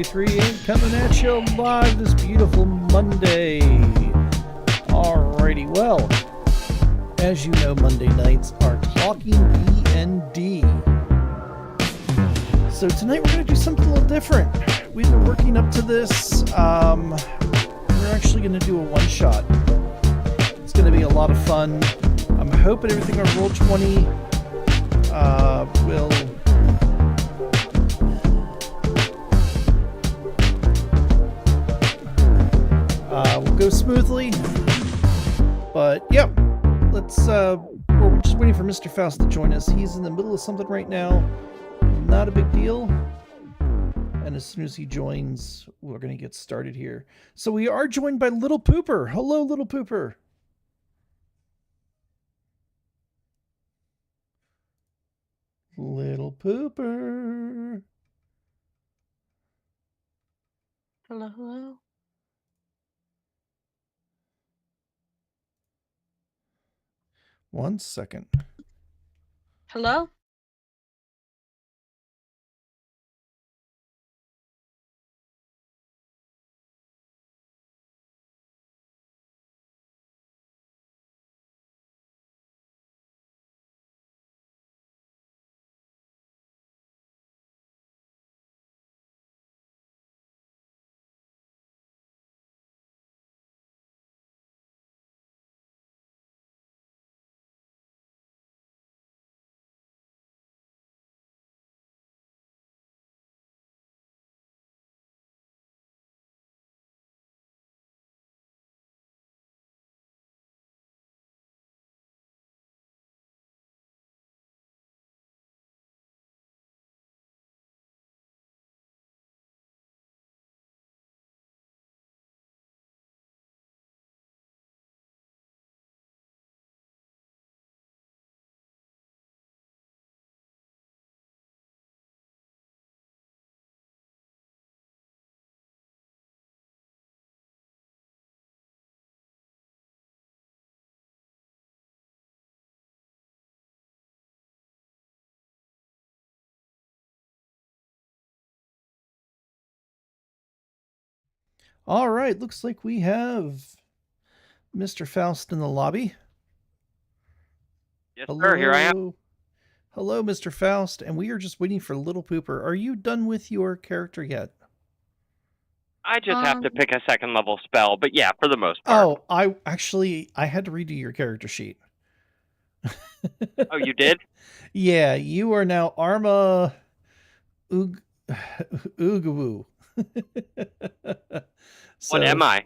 633 coming at you live this beautiful Monday. Alrighty, well, as you know, Monday nights are Talking D&D. So tonight we're going to do something a little different. We've been working up to this. We're actually going to do a one-shot. It's going to be a lot of fun. I'm hoping everything on Roll20 will go smoothly. But yep, we're just waiting for Mr. Faust to join us. He's in the middle of something right now. Not a big deal. And as soon as he joins, we're going to get started here. So we are joined by Little Pooper. Hello, Little Pooper. Little Pooper. Hello, hello. One second. Hello? All right, looks like we have Mr. Faust in the lobby. Yes, Hello. sir, here I am. Hello, Mr. Faust, and we are just waiting for Little Pooper. Are you done with your character yet? I just have to pick a second level spell, but yeah, for the most part. Oh, I had to redo your character sheet. Oh, you did? Yeah, you are now Arma Ugawu. So, What am I?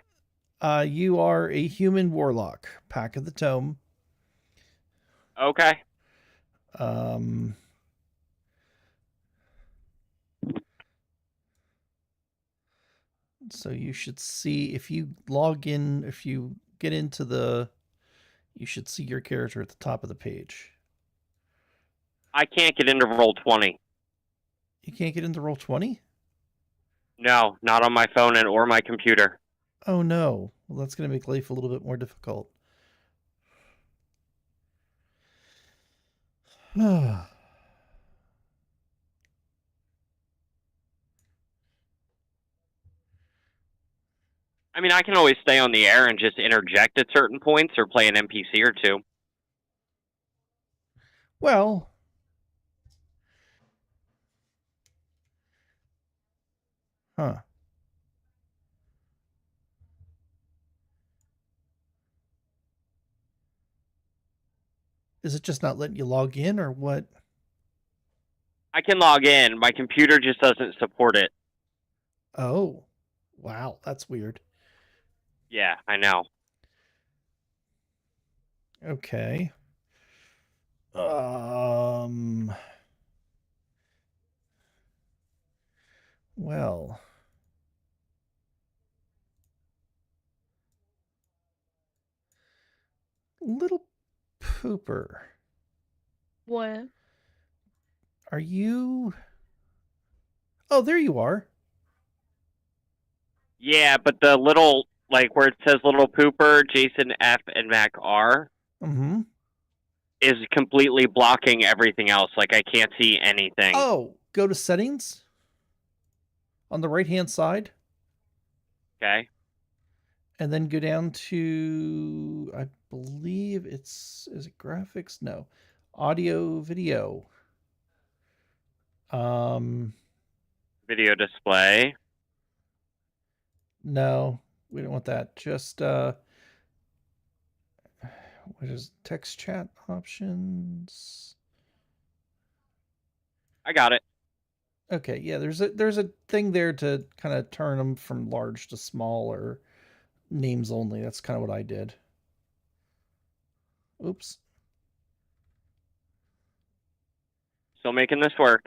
You are a human warlock, Pack of the Tome. Okay. So you should see, if you log in, if you get into you should see your character at the top of the page. I can't get into Roll20. You can't get into Roll20? No, not on my phone or my computer. Oh no. Well, that's going to make life a little bit more difficult. I mean, I can always stay on the air and just interject at certain points or play an NPC or two. Well, huh. Is it just not letting you log in or what? I can log in. My computer just doesn't support it. Oh, wow. That's weird. Yeah, I know. Okay. Well. Little Pooper. What? Are you... Oh, there you are. Yeah, but the little, like, where it says Little Pooper, Jason F, and Mac R is completely blocking everything else. Like, I can't see anything. Oh, go to settings. on the right-hand side. Okay. And then go down to, I believe is it graphics? No. Audio, video. Video display. No, we don't want that. Just, what is text chat options? I got it. Okay, yeah, there's a thing there to kind of turn them from large to small or names only. That's kind of what I did. Oops. Still making this work.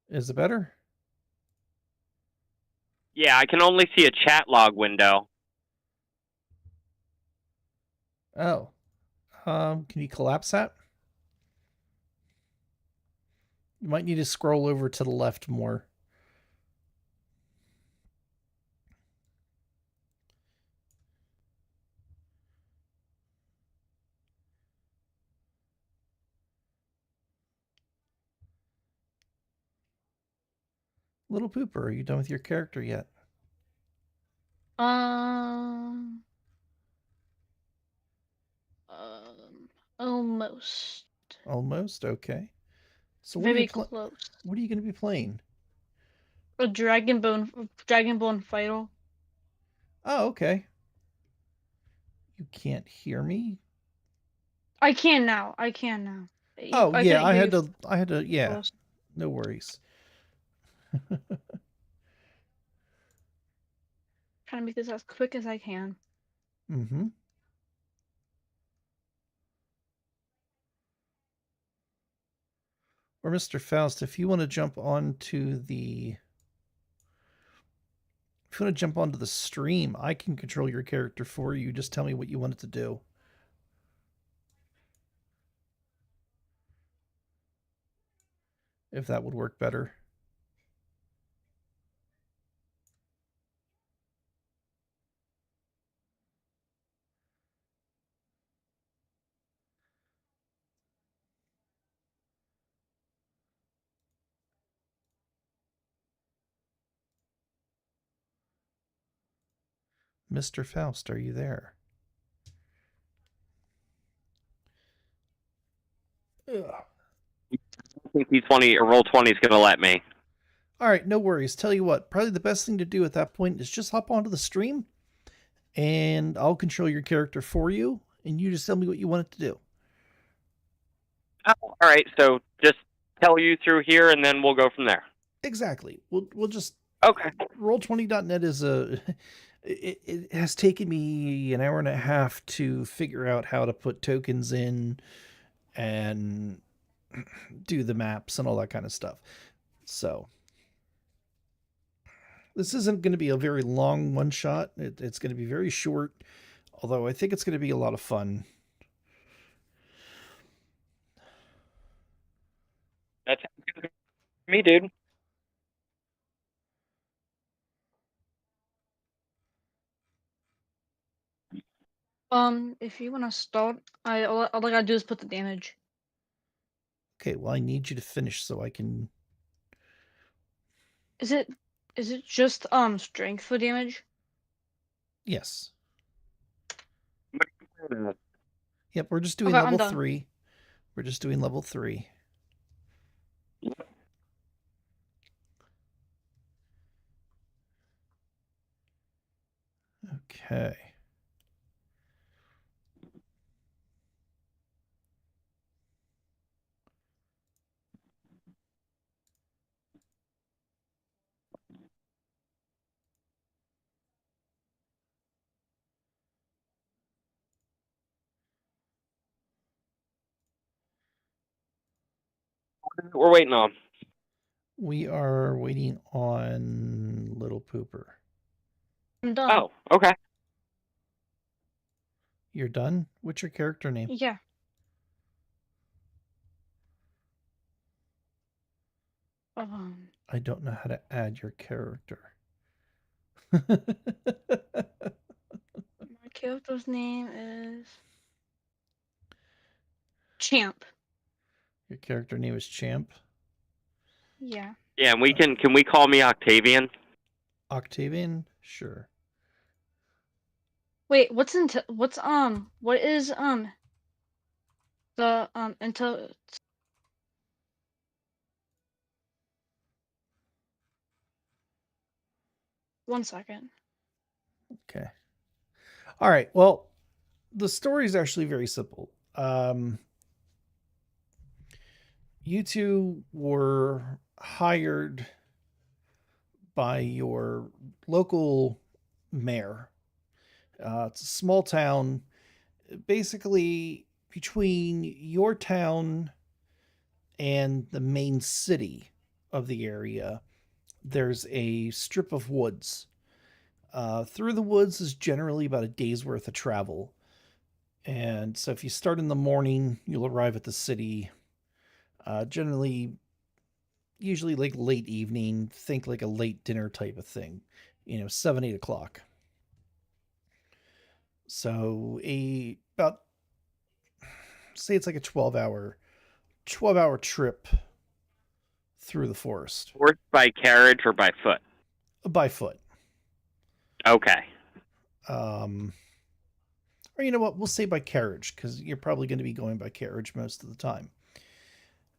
Is it better? Yeah, I can only see a chat log window. Oh. Can you collapse that? You might need to scroll over to the left more. Little Pooper, are you done with your character yet? Um, almost. Almost, okay. So what are Very you close. what are you going to be playing? A Dragonbone Fighter. Oh, okay. You can't hear me? I can now. I can now. Oh, I yeah, couldn't hear you I had to, yeah. first. No worries. Trying to make this as quick as I can. Mm-hmm. Or Mr. Faust, if you want to jump onto the stream, I can control your character for you. Just tell me what you want it to do. If that would work better. Mr. Faust, are you there? Ugh. I think D20 or Roll20 is going to let me. All right, no worries. Tell you what, probably the best thing to do at that point is just hop onto the stream and I'll control your character for you and you just tell me what you want it to do. Oh, all right, so just tell you through here and then we'll go from there. Exactly. We'll just Okay. Roll20.net is it has taken me an hour and a half to figure out how to put tokens in and do the maps and all that kind of stuff. So this isn't going to be a very long one shot. It's going to be very short, although I think it's going to be a lot of fun. That's me, dude. If you want to start, all I gotta do is put the damage. Okay, well, I need you to finish so I can... Is it just strength for damage? Yes. Yep, we're just doing Okay, I'm level done. 3. We're just doing level 3. Okay. We're waiting on. We are waiting on Little Pooper. I'm done. Oh, okay. You're done? What's your character name? Yeah. I don't know how to add your character. character's name is Champ. Your character name is Champ. Yeah. Yeah, and we can we call me Octavian? Octavian? Sure. Wait, what is the until one second. Okay. All right. Well, the story is actually very simple. You two were hired by your local mayor. It's a small town. Basically, between your town and the main city of the area, there's a strip of woods. Through the woods is generally about a day's worth of travel. And so if you start in the morning, you'll arrive at the city. Usually like late evening, think like a late dinner type of thing, 7, 8 o'clock. So about, say it's like a 12-hour trip through the forest. Or by carriage or by foot? By foot. Okay. Or you know what? We'll say by carriage, because you're probably going to be going by carriage most of the time.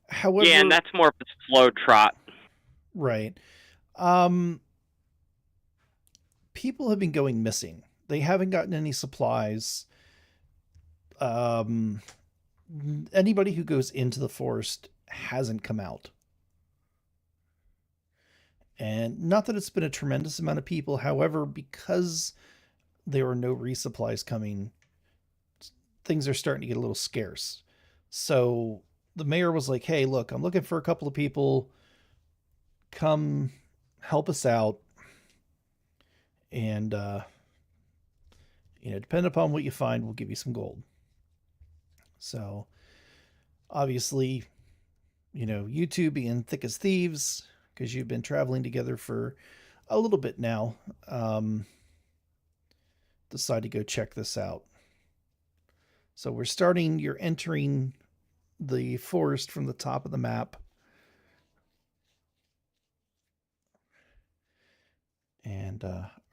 However, yeah, and that's more of a slow trot. Right. People have been going missing. They haven't gotten any supplies. Anybody who goes into the forest hasn't come out. And not that it's been a tremendous amount of people. However, because there are no resupplies coming, things are starting to get a little scarce. So the mayor was like, hey, look, I'm looking for a couple of people. Come help us out. And, depending upon what you find, we'll give you some gold. So obviously, you two being thick as thieves, because you've been traveling together for a little bit now, decide to go check this out. So you're entering the forest from the top of the map. And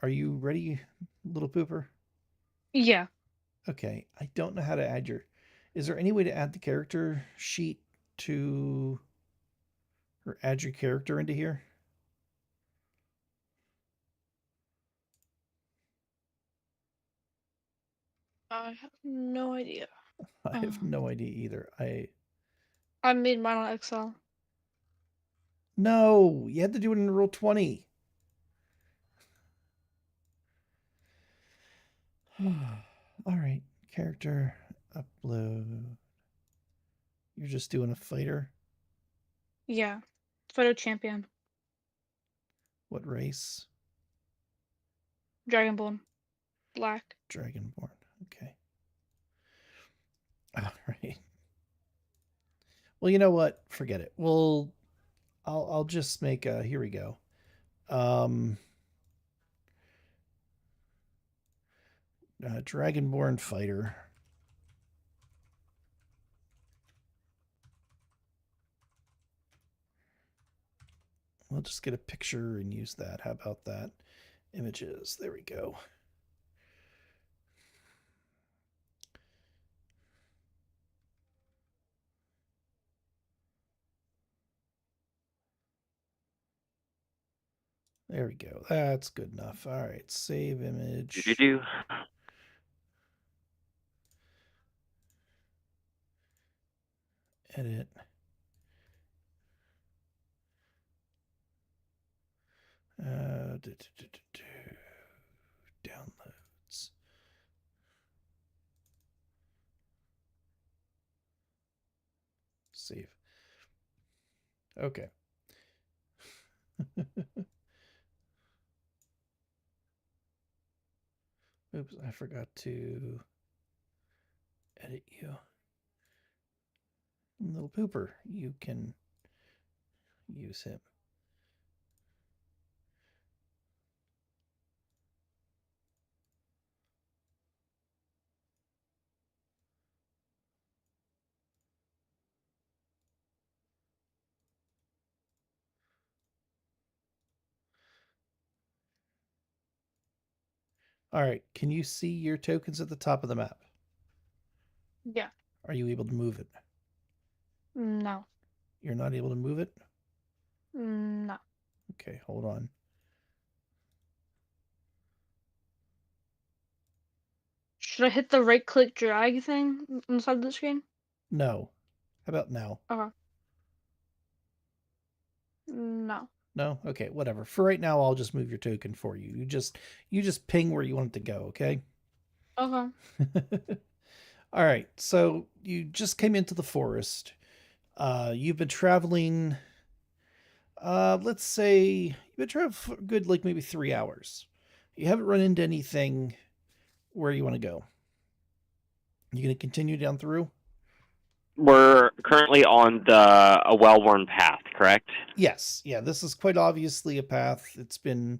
are you ready, little pooper? Yeah. Okay. I don't know how to add is there any way to add the character sheet or add your character into here? I have no idea. I have no idea either. I made mine on Excel. No, you had to do it in Roll20. All right, character upload. You're just doing a fighter? Yeah. Photo champion. What race? Dragonborn. Black. Dragonborn. Okay. All right. Well, you know what? Forget it. I'll just make a, here we go. Dragonborn fighter. We'll just get a picture and use that. How about that? Images. There we go. There we go. That's good enough. All right. Save image. Do. Edit. Downloads. Save. Okay. Oops, I forgot to edit you. Little pooper, you can use him. All right. Can you see your tokens at the top of the map? Yeah. Are you able to move it? No. You're not able to move it? No. Okay, hold on. Should I hit the right click drag thing inside the screen? No. How about now? Okay. No. No? Okay, whatever. For right now, I'll just move your token for you. You just ping where you want it to go, okay? Okay. All right. So you just came into the forest. You've been traveling let's say you've been traveling for a good like maybe 3 hours. You haven't run into anything. Where you want to go? You going to continue down through? We're currently on a well-worn path, correct? Yes. Yeah, this is quite obviously a path. It's been,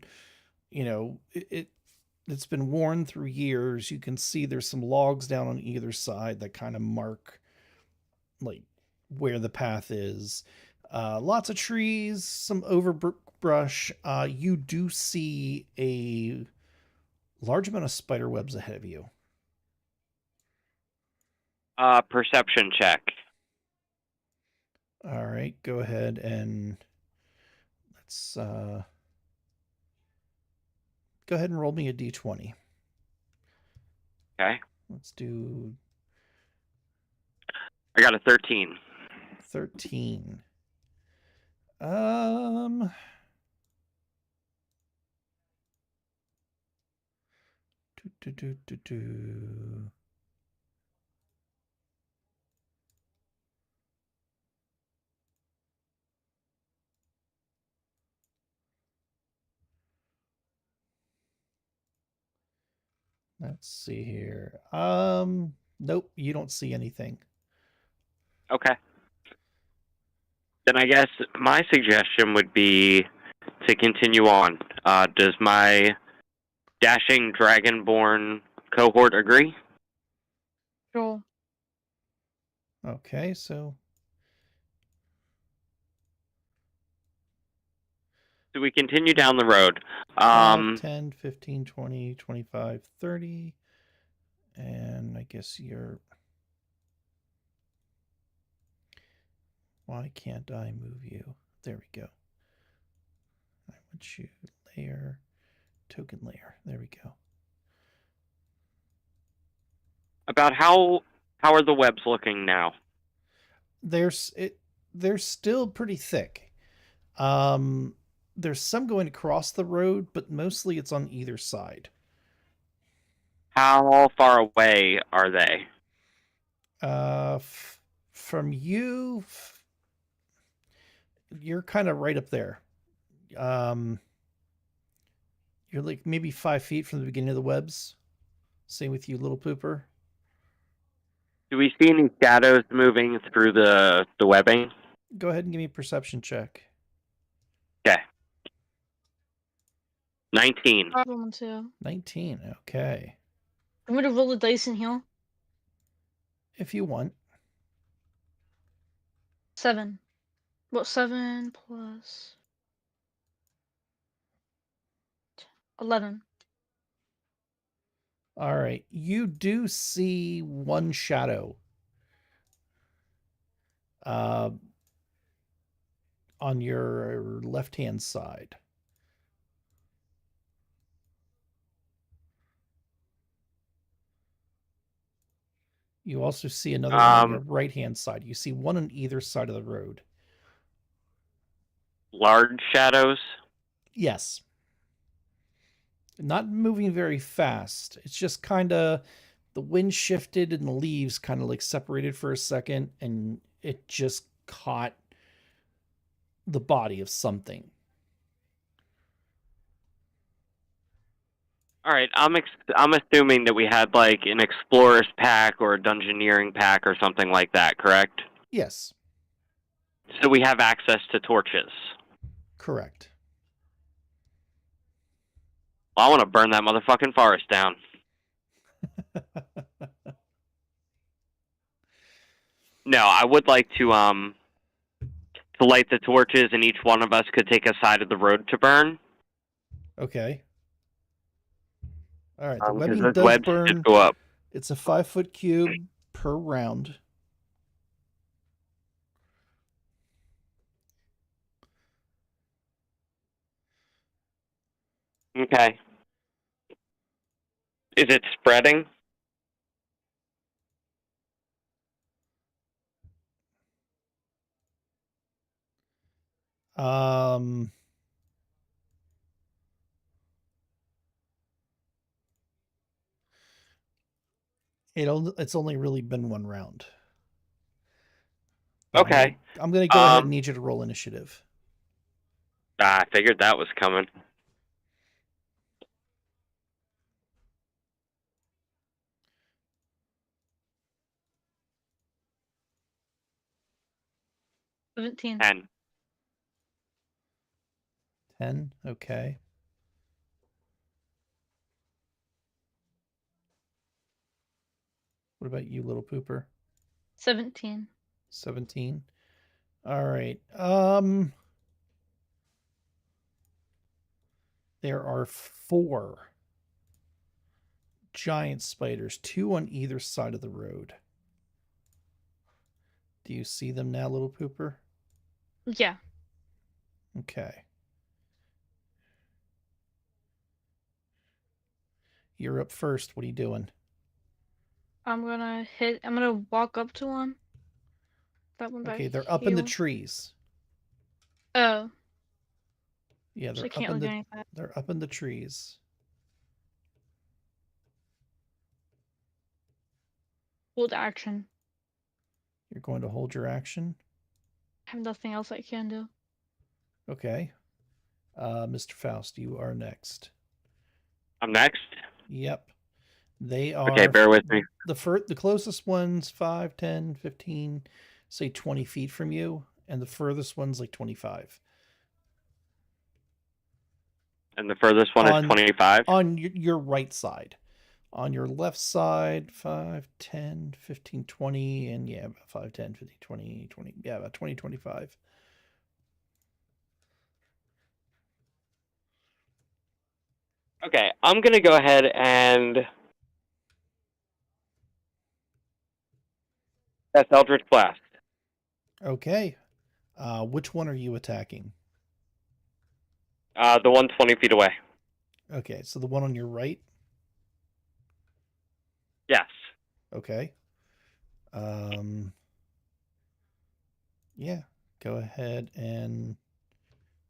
it's been worn through years. You can see there's some logs down on either side that kind of mark like where the path is. Lots of trees, some overbrush. You do see a large amount of spider webs ahead of you. Perception check. All right, go ahead and let's go ahead and roll me a d20. Okay. Let's do. I got a 13. 13. Let's see here. Nope, you don't see anything. Okay. Then I guess my suggestion would be to continue on. Does my dashing dragonborn cohort agree? Sure. Okay, so we continue down the road. 10, 15, 20, 25, 30. And I guess you're... Why can't I move you? There we go. I want you layer, token layer. There we go. About how are the webs looking now? They're still pretty thick. There's some going across the road, but mostly it's on either side. How far away are they? From you, you're kind of right up there. You're like maybe 5 feet from the beginning of the webs. Same with you, little pooper. Do we see any shadows moving through the webbing? Go ahead and give me a perception check. Okay. 19. Problem too. 19. Okay. I'm gonna roll the dice in here. If you want. 7. What, 7 plus 11. All right. You do see one shadow on your left-hand side. You also see another one on your right-hand side. You see one on either side of the road. Large shadows? Yes. Not moving very fast. It's just kind of the wind shifted and the leaves kind of like separated for a second and it just caught the body of something. All right, I'm assuming that we had like an explorer's pack or a dungeoneering pack or something like that, correct? Yes. So we have access to torches. Correct. Well, I want to burn that motherfucking forest down. No, I would like to light the torches, and each one of us could take a side of the road to burn. Okay. All right, the 'Cause webbing those does webs burn. just go up. It's a 5-foot cube per round. Okay. Is it spreading? Um, it's only really been one round. But Okay. I'm gonna go ahead and need you to roll initiative. I figured that was coming. $17. 10. 10. Okay. What about you, little pooper? 17. 17. All right. There are 4 giant spiders, 2 on either side of the road. Do you see them now, little pooper? Yeah. Okay. You're up first. What are you doing? I'm gonna walk up to one. That one back. Okay, they're up in the here. trees. Oh. Yeah, So they're I can't up in look the at anything. they're up in the trees. Hold action. You're going to hold your action. I have nothing else I can do. Okay. Mr. Faust, you are next. I'm next? Yep. They are Okay, bear with me. The closest one's 5, 10, 15, say 20 feet from you, and the furthest one's like 25. And the furthest one is 25? On your right side. On your left side, 5, 10, 15, 20, and yeah, about 5, 10, 15, 20, 20, yeah, about 20, 25. Okay, I'm going to go ahead and... That's Eldritch Blast. Okay. Which one are you attacking? The one 20 feet away. Okay, so the one on your right? Yes. Okay. Yeah, go ahead and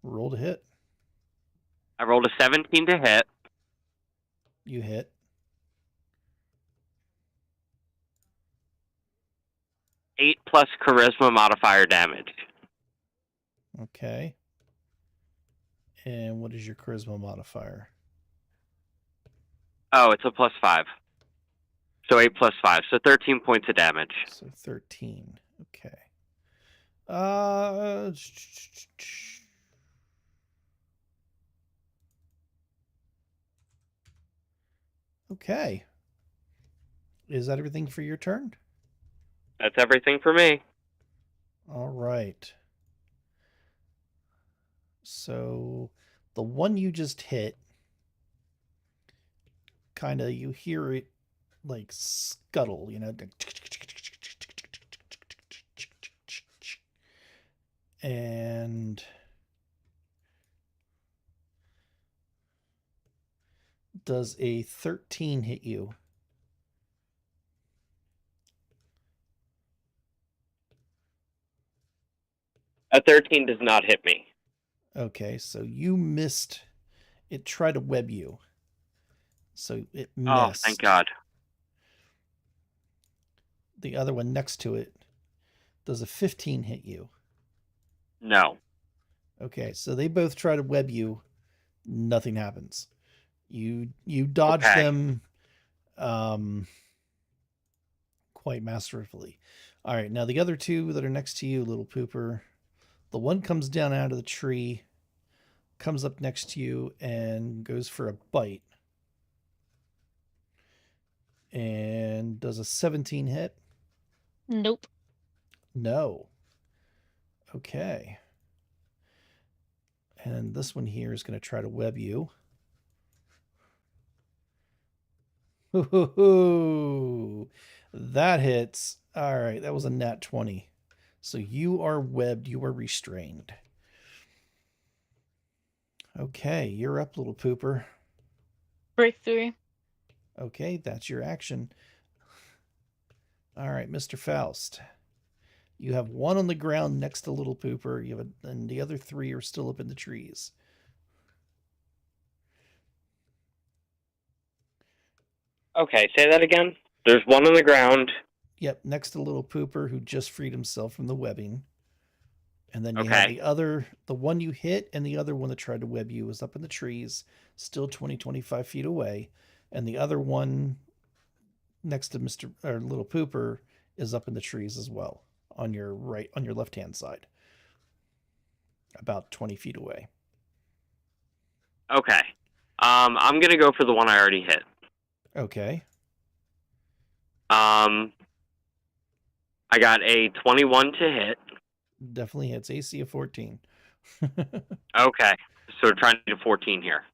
roll to hit. I rolled a 17 to hit. You hit. Eight plus charisma modifier damage. Okay. And what is your charisma modifier? Oh, it's a +5. So 8 plus 5. So 13 points of damage. So 13. Okay. Okay. Is that everything for your turn? That's everything for me. All right. So the one you just hit, kind of, you hear it like scuttle, you know, and does a 13 hit you? A 13 does not hit me. Okay, so you missed. It tried to web you. So it missed. Oh, thank God. The other one next to it, does a 15 hit you? No. Okay, so they both try to web you. Nothing happens. You dodge them quite masterfully. All right, now the other two that are next to you, little pooper, the one comes down out of the tree, comes up next to you, and goes for a bite. And does a 17 hit? Nope. No. Okay. And this one here is going to try to web you. Ooh, that hits. All right, that was a nat 20. So you are webbed. You are restrained. Okay, you're up, little pooper. Break 3. Okay, that's your action. All right, Mr. Faust. You have one on the ground next to little pooper. You have and the other 3 are still up in the trees. Okay, say that again. There's one on the ground. Yep, next to little pooper who just freed himself from the webbing. And then you Okay. have the one you hit, and the other one that tried to web you was up in the trees, still 20, 25 feet away. And the other one next to Little Pooper is up in the trees as well, on your left hand side, about 20 feet away. Okay. I'm gonna go for the one I already hit. Okay. I got a 21 to hit. Definitely hits. AC of 14. Okay. So we're trying to do 14 here.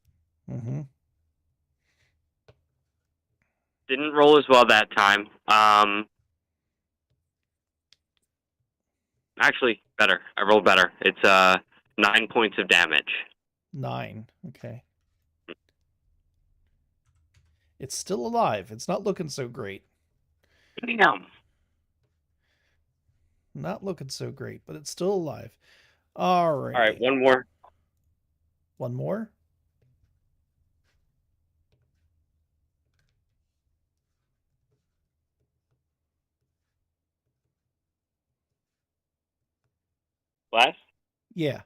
Mm-hmm. Didn't roll as well that time. Actually, better. I rolled better. It's 9 points of damage. 9. Okay. It's still alive. It's not looking so great. Damn. Not looking so great, but it's still alive. All right. All right, one more. One more? Last? Yeah.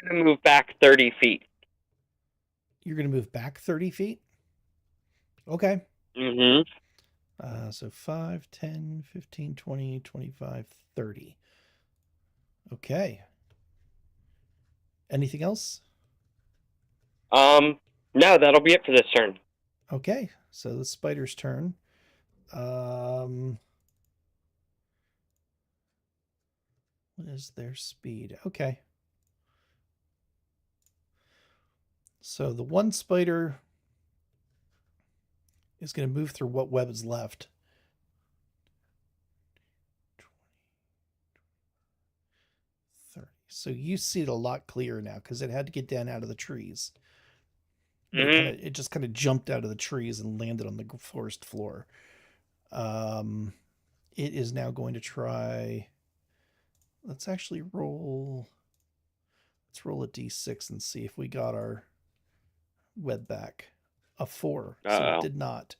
I'm going to move back 30 feet. You're going to move back 30 feet? Okay. Mm-hmm. So 5, 10, 15, 20, 25, 30. Okay. Anything else? No, that'll be it for this turn. Okay. So the spider's turn. What is their speed? Okay. So the one spider is going to move through what web is left. 30. So you see it a lot clearer now because it had to get down out of the trees. Mm-hmm. It just kind of jumped out of the trees and landed on the forest floor. It is now going to try. Let's actually roll. Let's roll a d6 and see if we got our web back. A 4. Uh-oh. So it did not.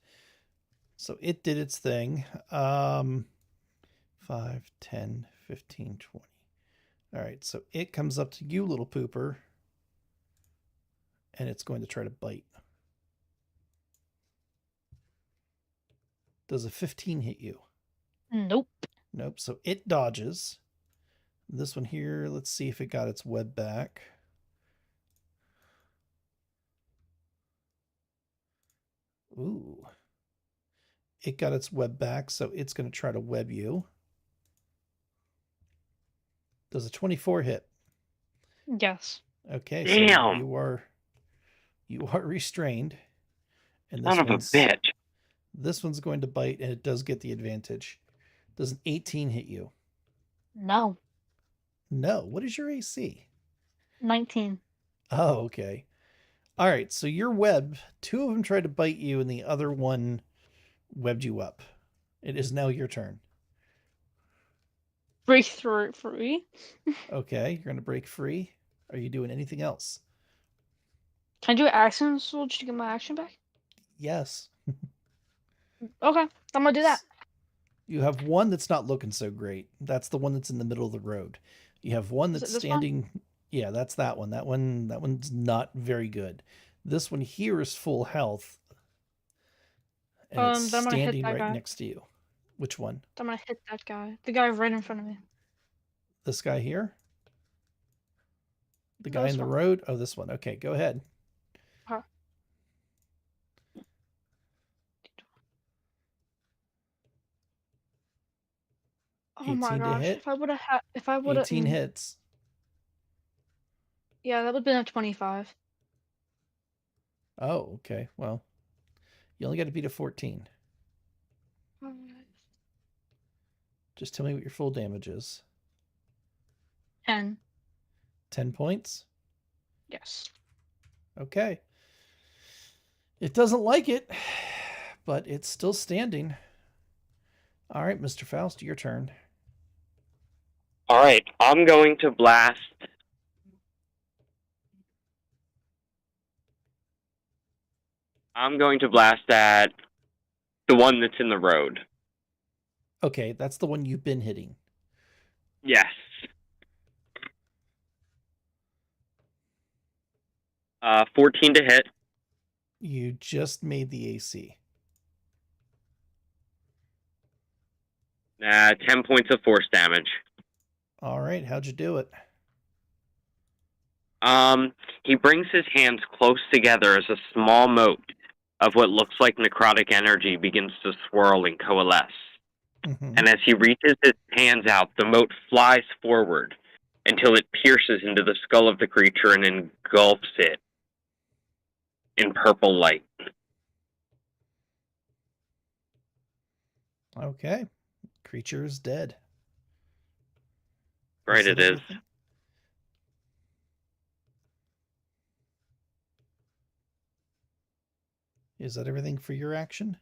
So it did its thing. 5, 10, 15, 20. All right, so it comes up to you, little pooper, and it's going to try to bite. Does a 15 hit you? Nope. Nope. So it dodges. This one here, let's see if it got its web back. Ooh. It got its web back, so it's going to try to web you. Does a 24 hit? Yes. Okay, damn. So you are restrained. And Son of a bitch. This one's going to bite, and it does get the advantage. Does an 18 hit you? No. No. What is your AC? 19. Oh, okay. All right, so your web, 2 of them tried to bite you, and the other one webbed you up. It is now your turn. Break through free. Okay, you're going to break free. Are you doing anything else? Can I do an action switch to get my action back? Yes. Okay, I'm going to do that. You have one that's not looking so great. That's the one that's in the middle of the road. You have one that's standing. Yeah, that's that one. That one's not very good. This one here is full health. And it's standing right next to you. Which one? I'm gonna hit that guy. The guy right in front of me. This guy here? The guy in the road? Oh, this one. Okay, go ahead. Huh. Oh my gosh! Hit. If I would have, 18 hits. Yeah, that would have been a 25. Oh, okay. Well, you only got to beat a 14. Just tell me what your full damage is. 10. 10 points? Yes. Okay. It doesn't like it, but it's still standing. All right, Mr. Faust, your turn. All right, I'm going to blast. I'm going to blast at the one that's in the road. Okay, that's the one you've been hitting. Yes. 14 to hit. You just made the AC. 10 points of force damage. All right, how'd you do it? He brings his hands close together as a small mote of what looks like necrotic energy begins to swirl and coalesce. Mm-hmm. And as he reaches his hands out, the mote flies forward until it pierces into the skull of the creature and engulfs it in purple light. Okay. Creature is dead. Right, it is. Everything? Is that everything for your action?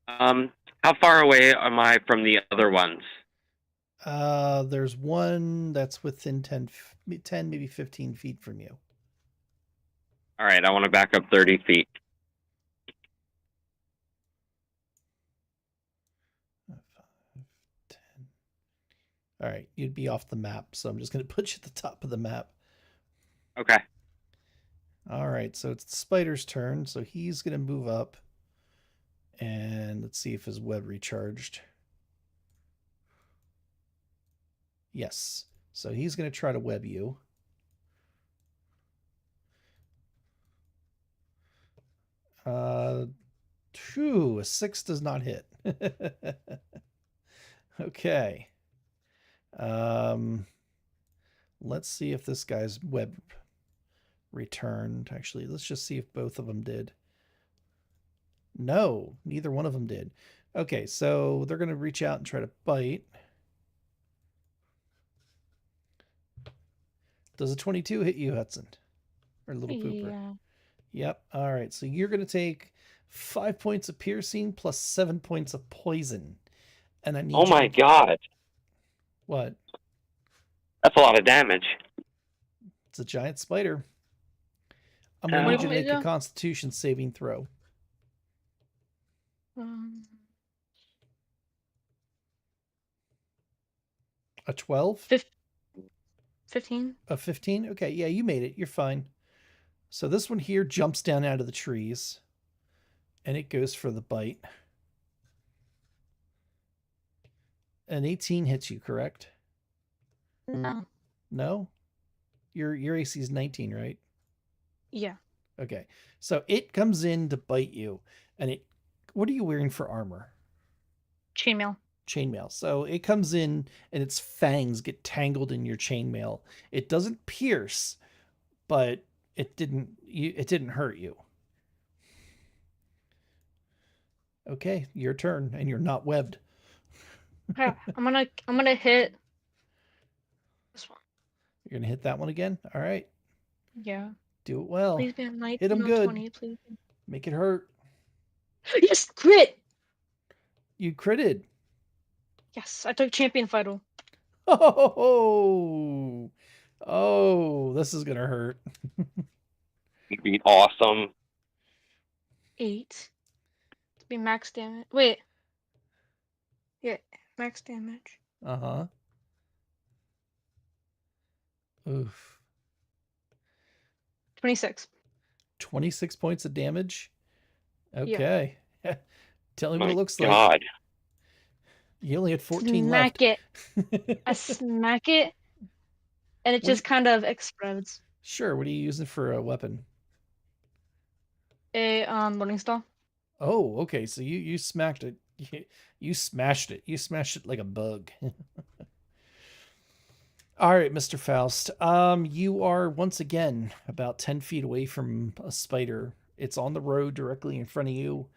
How far away am I from the other ones? There's one that's within 10, maybe 15 feet from you. All right, I want to back up 30 feet. 5, 10. All right, you'd be off the map, so I'm just going to put you at the top of the map. Okay. All right, so it's the spider's turn, so he's going to move up. And let's see if his web recharged. Yes. So he's going to try to web you. A 6 does not hit. Okay. Let's see if this guy's web returned. Actually, let's just see if both of them did. No, neither one of them did. Okay, so they're going to reach out and try to bite. Does a 22 hit you, Hudson? Or Little Pooper? Yeah. Yep. All right, so you're going to take 5 points of piercing plus 7 points of poison. And I need Oh my god. What? That's a lot of damage. It's a giant spider. I'm going to need you to make a Constitution saving throw. A 12? 15. A 15? Okay, yeah, you made it. You're fine. So this one here jumps down out of the trees. And it goes for the bite. An 18 hits you, correct? No. No? Your AC is 19, right? Yeah. Okay. So it comes in to bite you. And it... What are you wearing for armor? Chainmail. Chainmail. So it comes in and its fangs get tangled in your chainmail. It doesn't pierce, but it didn't hurt you. Okay, your turn, and you're not webbed. Okay, I'm gonna hit this one. You're gonna hit that one again? All right. Yeah. Do it well. Please be a 19 Hit him or good. 20, please. Make it hurt. Yes, crit! You critted. Yes, I took champion vital. Oh, this is gonna hurt. It'd be awesome. 8. To be max damage. Wait. Yeah, max damage. Uh-huh. Oof. 26. 26 points of damage? Okay. Yeah. Tell me what it looks like. God. You only had 14 smack left. It. I smack it, and it just kind of explodes. Sure. What are you using for a weapon? A Morning Star. Oh, okay. So you smacked it. You smashed it. You smashed it like a bug. All right, Mr. Faust. You are once again about 10 feet away from a spider. It's on the road directly in front of you,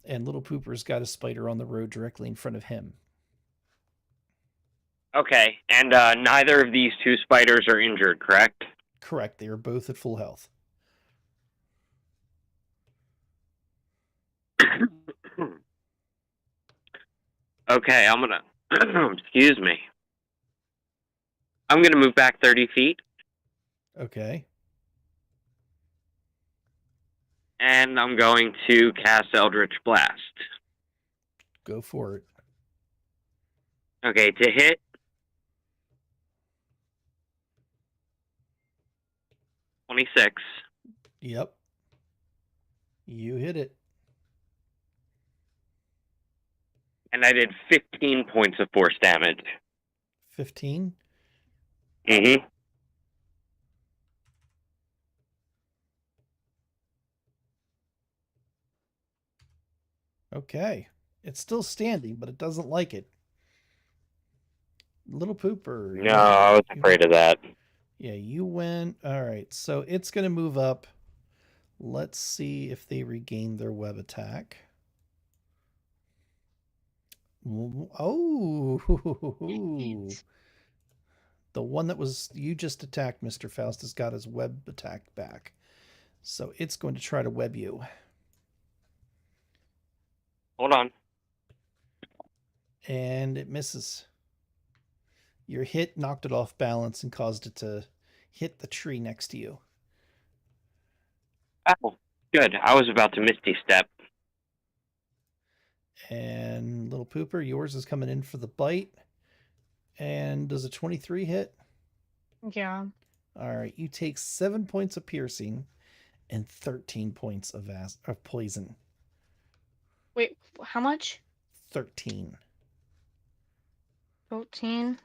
and Little Pooper's got a spider on the road directly in front of him. Okay, and neither of these two spiders are injured, correct? Correct. They are both at full health. Okay, I'm gonna. Excuse me. I'm gonna move back 30 feet, Okay. and I'm going to cast Eldritch Blast. Go for it. Okay, to hit. $26. Yep. You hit it. And I did 15 points of force damage. 15. Mm-hmm. Okay. It's still standing, but it doesn't like it. Little Pooper. No, I was afraid of that. Yeah, you went. All right. So it's going to move up. Let's see if they regain their web attack. Oh. The one that was you just attacked, Mr. Faust, has got his web attack back. So it's going to try to web you. Hold on. And it misses. Your hit knocked it off balance and caused it to hit the tree next to you. Oh, good. I was about to Misty Step. And Little Pooper, yours is coming in for the bite. And does a 23 hit? Yeah. All right. You take 7 points of piercing and 13 points of poison. Wait, how much? 13. 14.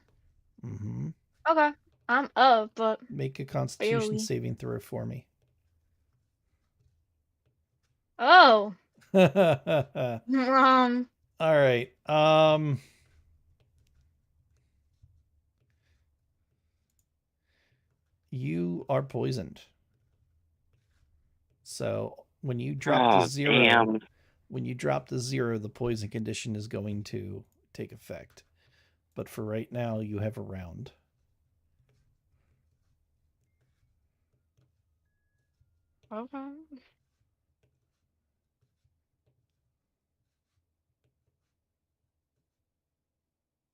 Mm-hmm. Okay. I'm up, but Make a Constitution barely. saving throw for me. Oh. All right. You are poisoned. So when you drop the 0, damn. when you drop the 0, the poison condition is going to take effect. But for right now, you have a round. Okay.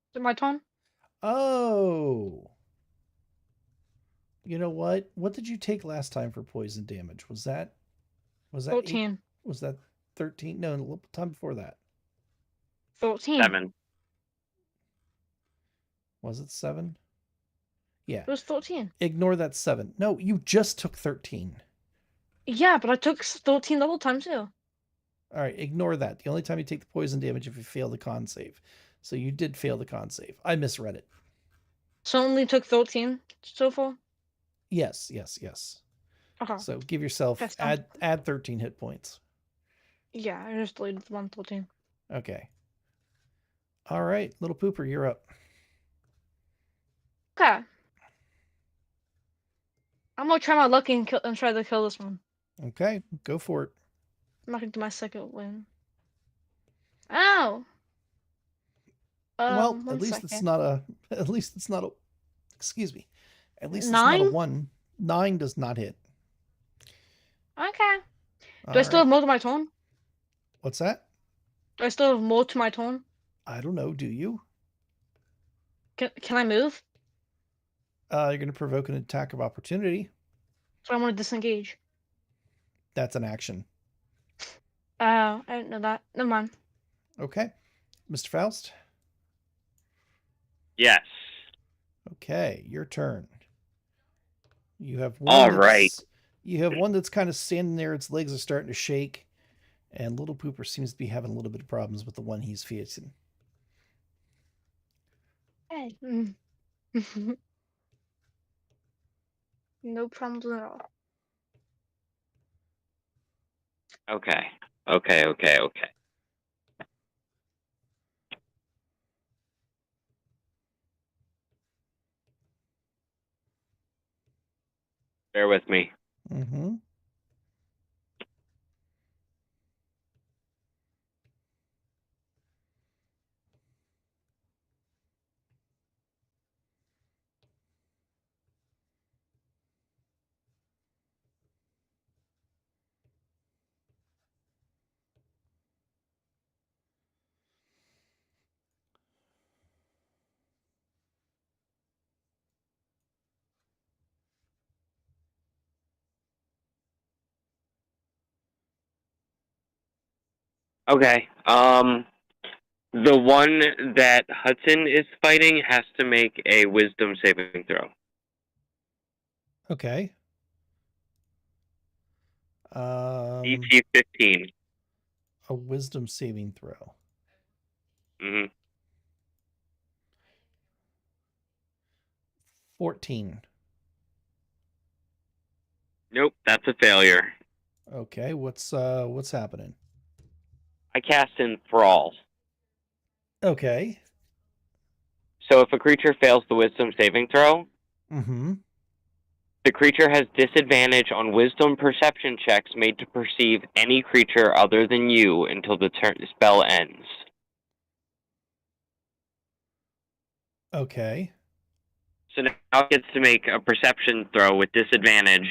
Is it my turn? Oh. You know what? What did you take last time for poison damage? Was that 14. 8? Was that 13? No, a little time before that. 14. 7. Was it 7? Yeah. It was 14. Ignore that 7. No, you just took 13. Yeah, but I took 13 double time too. All right, ignore that. The only time you take the poison damage if you fail the con save. So you did fail the con save. I misread it. So only took 13 so far? Yes. Okay. So give yourself That's fine. add 13 hit points. Yeah, I just deleted the 113. Okay. All right, Little Pooper, you're up. Okay. I'm gonna try my luck and try to kill this one. Okay, go for it. I'm not gonna do my second win. Ow! Well, One at least second. it's not a. At least it's not a. Excuse me. At least it's 9? not a 1. 9 does not hit. Okay. All Do I still right. have more to my turn? What's that? Do I still have more to my turn? I don't know. Do you? Can I move? You're going to provoke an attack of opportunity. So I want to disengage. That's an action. I didn't know that. Never mind. Okay, Mr. Faust. Yes. Okay, your turn. You have one. All right. You have one that's kind of standing there. Its legs are starting to shake, and Little Pooper seems to be having a little bit of problems with the one he's facing. Hey. No problems at all. Okay. Bear with me. Mm-hmm. Okay. The one that Hudson is fighting has to make a wisdom saving throw. Okay. DC 15. A wisdom saving throw. Hmm. 14. Nope, that's a failure. Okay, what's happening? I cast Enthrall. Okay. So if a creature fails the wisdom saving throw, Mm-hmm. the creature has disadvantage on wisdom perception checks made to perceive any creature other than you until the spell ends. Okay. So now it gets to make a perception throw with disadvantage.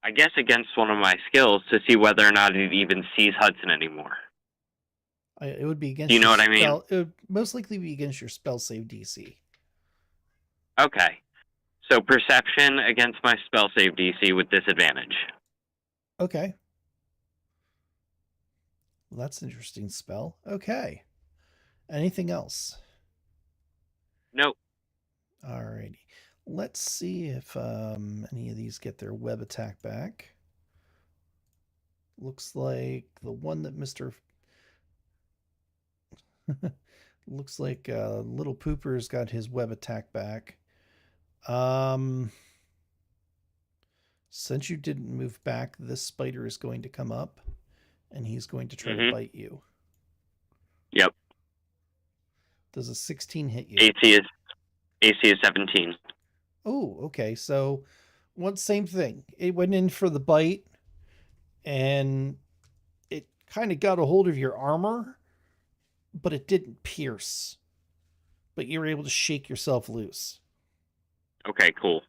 I guess against one of my skills to see whether or not it even sees Hudson anymore. It would be against Do you know your what I mean? spell. It would most likely be against your spell save DC. Okay. So perception against my spell save DC with disadvantage. Okay. Well, that's an interesting spell. Okay. Anything else? Nope. Alrighty. Let's see if any of these get their web attack back. Looks like the one that Mr. Looks like Little Pooper's got his web attack back. Since you didn't move back, this spider is going to come up and he's going to try to bite you. Yep. Does a 16 hit you? AC is 17. Oh, okay. So, same thing. It went in for the bite, and it kind of got a hold of your armor, but it didn't pierce. But you were able to shake yourself loose. Okay, cool.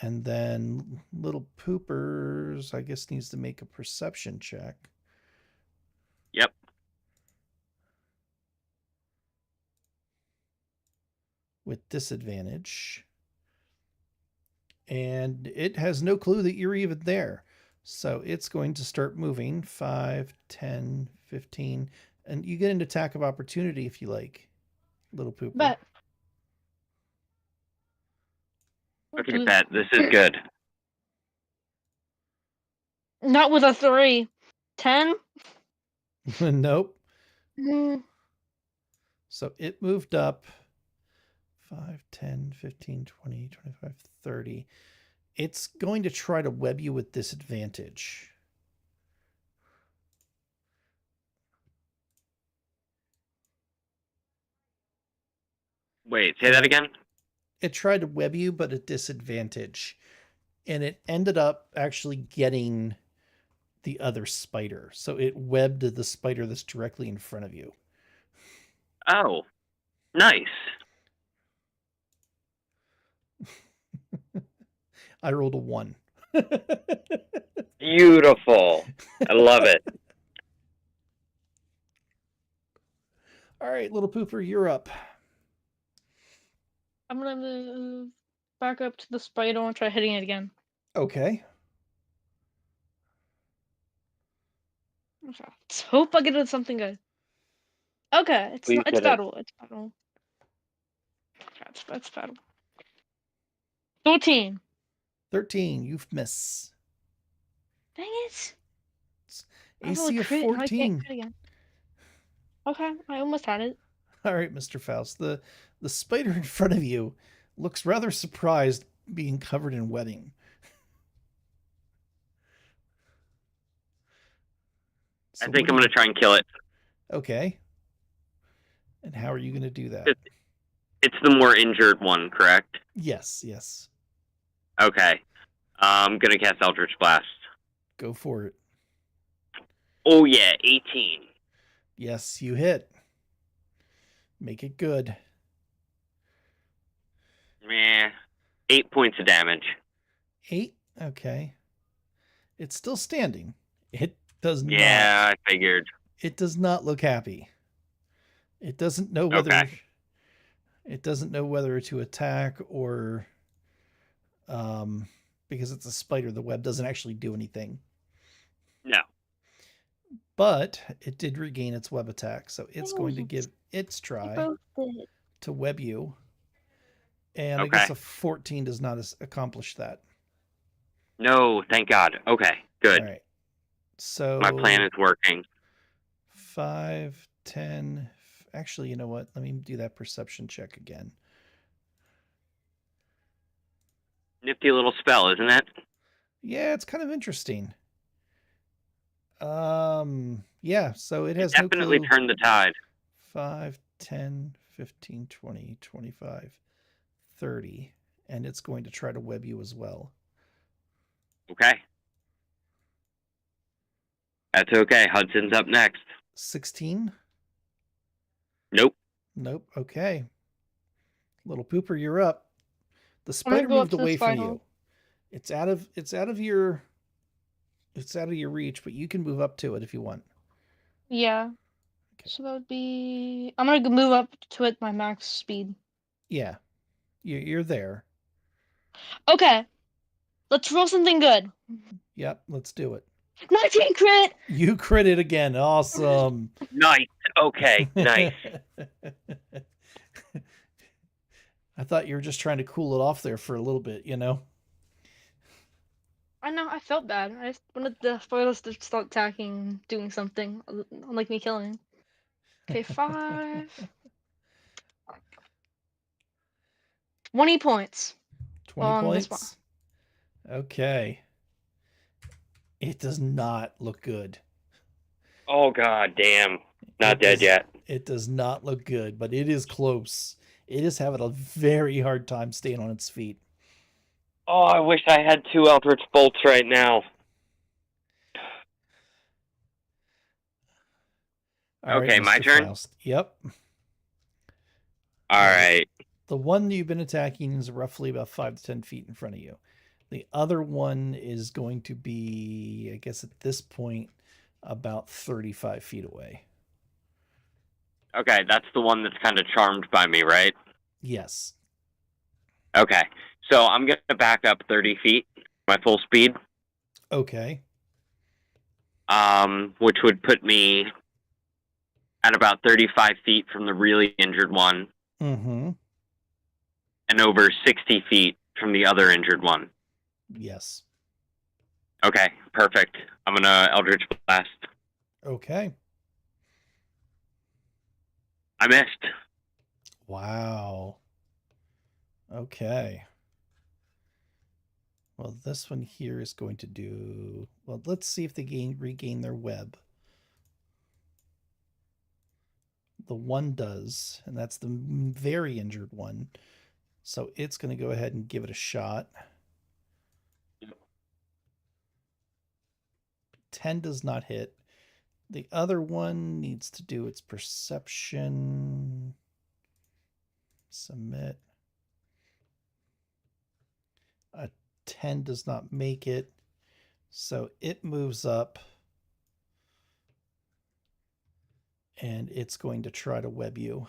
And then Little Poopers, I guess, needs to make a perception check. Yep. With disadvantage. And it has no clue that you're even there. So it's going to start moving 5, 10, 15. And you get an attack of opportunity if you like, Little Pooper. Bet. Okay, bet. This is good. Not with a 3. 10? Nope. Mm. So it moved up 5, 10, 15, 20, 25, 30. It's going to try to web you with disadvantage. Wait, say that again? It tried to web you, but at disadvantage. And it ended up actually getting the other spider. So it webbed the spider that's directly in front of you. Oh, nice. I rolled a 1. Beautiful. I love it. All right, Little Pooper, you're up. I'm gonna move back up to the spider and try hitting it again. Okay. Let's hope I get it something good. Okay, it's Please not. It's get it. battle. It's battle. It's battle. 13. 13, you miss. Dang it! I AC rolled a of crit, now I can't 14. crit again. Okay, I almost had it. All right, Mr. Faust. The spider in front of you looks rather surprised being covered in webbing. I think I'm going to try and kill it. Okay. And how are you going to do that? It's the more injured one, correct? Yes, yes. Okay. I'm gonna cast Eldritch Blast. Go for it. Oh yeah, 18. Yes, you hit. Make it good. Meh. 8 points of damage. 8? Okay. It's still standing. It does not. Yeah, I figured. It does not look happy. It doesn't know whether Okay. it doesn't know whether to attack or because it's a spider, the web doesn't actually do anything. No. But it did regain its web attack, so it's going to give its try Both did. to web you. And I Okay. guess a 14 does not accomplish that. No, thank God. Okay, good. All right. So My plan is working. 5, 10. Actually, you know what? Let me do that perception check again. Nifty little spell, isn't it? Yeah, it's kind of interesting. Yeah, so it has Definitely no clue. turned the tide. 5, 10, 15, 20, 25, 30. And it's going to try to web you as well. Okay. That's okay. Hudson's up next. 16? Nope. Nope. Okay. Little Pooper, you're up. The I'm gonna spider go up moved to the away from spider. you. It's out of your reach, but you can move up to it if you want. Yeah. Okay. So that would be. I'm gonna move up to it my max speed. Yeah. You're there. Okay. Let's roll something good. Yep, let's do it. 19 crit. You crit it again. Awesome. Nice. Okay, nice. I thought you were just trying to cool it off there for a little bit, you know? I know. I felt bad. I just wanted the spoilers to start attacking, doing something, unlike me killing. Okay, 5. 20 points. 20 On this points. Okay. It does not look good. Oh God, damn. Not dead yet. It does not look good, but it is close. It is having a very hard time staying on its feet. Oh, I wish I had 2 Eldritch Bolts right now. All Okay, right, my Mr. turn? Faust. Yep. All right. The one you've been attacking is roughly about 5 to 10 feet in front of you. The other one is going to be, I guess at this point, about 35 feet away. Okay, that's the one that's kind of charmed by me, right? Yes. Okay, so I'm going to back up 30 feet, my full speed, Okay. which would put me at about 35 feet from the really injured one Mm-hmm. and over 60 feet from the other injured one. Yes. Okay, perfect. I'm going to Eldritch Blast. Okay. I missed. Wow. Okay. Well, this one here is going to do... Well, let's see if they regain their web. The one does, and that's the very injured one. So it's going to go ahead and give it a shot. 10 does not hit. The other one needs to do its perception. Submit. A 10 does not make it. So it moves up. And it's going to try to web you.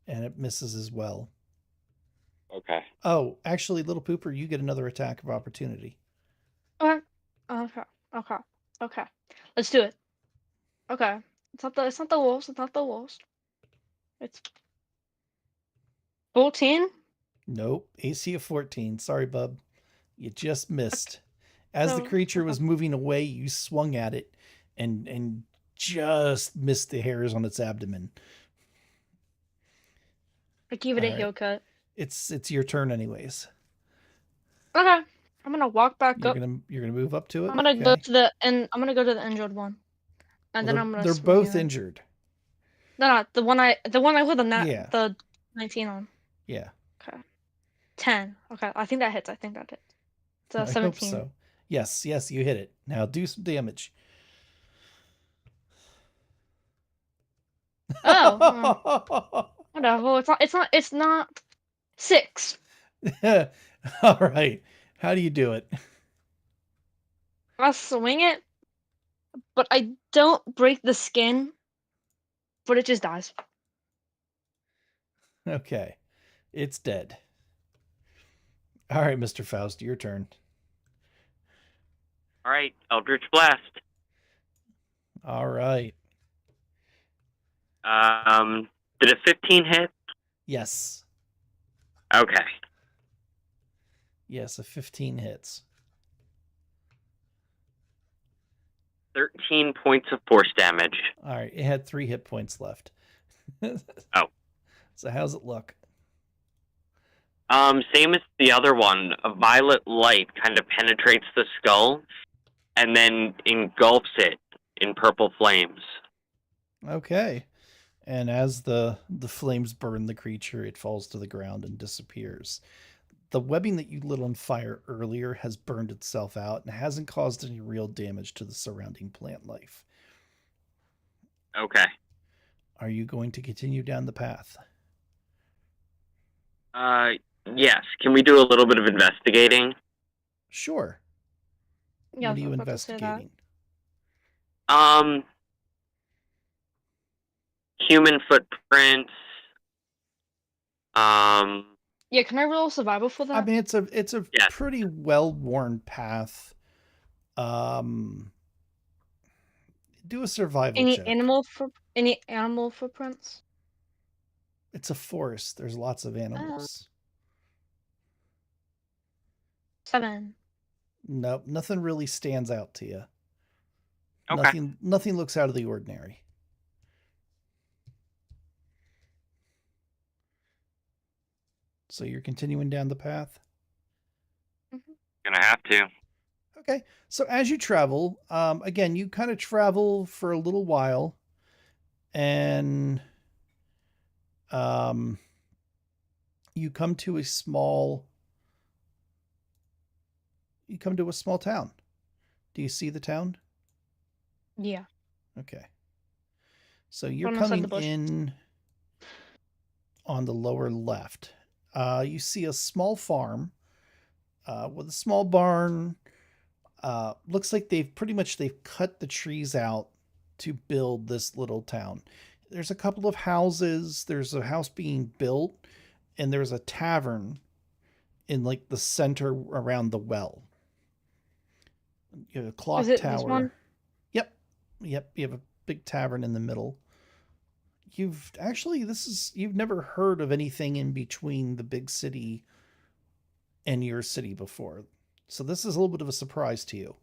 And it misses as well. Okay. Oh, actually, Little Pooper, you get another attack of opportunity. Okay. Okay. Let's do it. Okay. It's not the wolves. It's not the wolves. It's 14. Nope. AC of 14. Sorry, bub. You just missed. As the No. creature was moving away, you swung at it and just missed the hairs on its abdomen. I gave it a Alright. heel cut. It's your turn anyways. Okay. I'm gonna walk back You're up. gonna move up to it. I'm gonna go to the injured one. and Well, then I'm gonna they're swing both it. injured. No, the one I with Yeah. the 19 on. Yeah. Okay. 10. Okay, I think that hits. I think that hits. It's I hope 17. so. Yes, you hit it. Now do some damage. Oh, whatever. It's not 6. All right. How do you do it? I swing it, but I don't break the skin, but it just dies. Okay. It's dead. All right, Mr. Faust, your turn. All right, Eldritch Blast. All right. Did a 15 hit? Yes. Okay. Yes, a 15 hits. 13 points of force damage. All right. It had 3 hit points left. Oh. So how's it look? Same as the other one. A violet light kind of penetrates the skull and then engulfs it in purple flames. Okay. And as the flames burn the creature, it falls to the ground and disappears. The webbing that you lit on fire earlier has burned itself out and hasn't caused any real damage to the surrounding plant life. Okay. Are you going to continue down the path? Yes. Can we do a little bit of investigating? Sure. Yeah, What are I you was about to say that. investigating? Human footprints. Yeah, can I roll survival for that? I mean, it's a Yes. pretty well-worn path. Do a survival any check. animal footprints? It's a forest. There's lots of animals. 7. Nope, nothing really stands out to you. Okay. Nothing looks out of the ordinary. So you're continuing down the path? Gonna have to. Okay. So as you travel, again, you kind of travel for a little while, and you come to a small town. Do you see the town? Yeah. Okay. So you're From inside coming the bush. in on the lower left. You see a small farm with a small barn. Looks like they've cut the trees out to build this little town. There's a couple of houses. There's a house being built, and there's a tavern in like the center around the well. You have a clock Is it tower. this one? Yep. You have a big tavern in the middle. You've never heard of anything in between the big city and your city before. So this is a little bit of a surprise to you.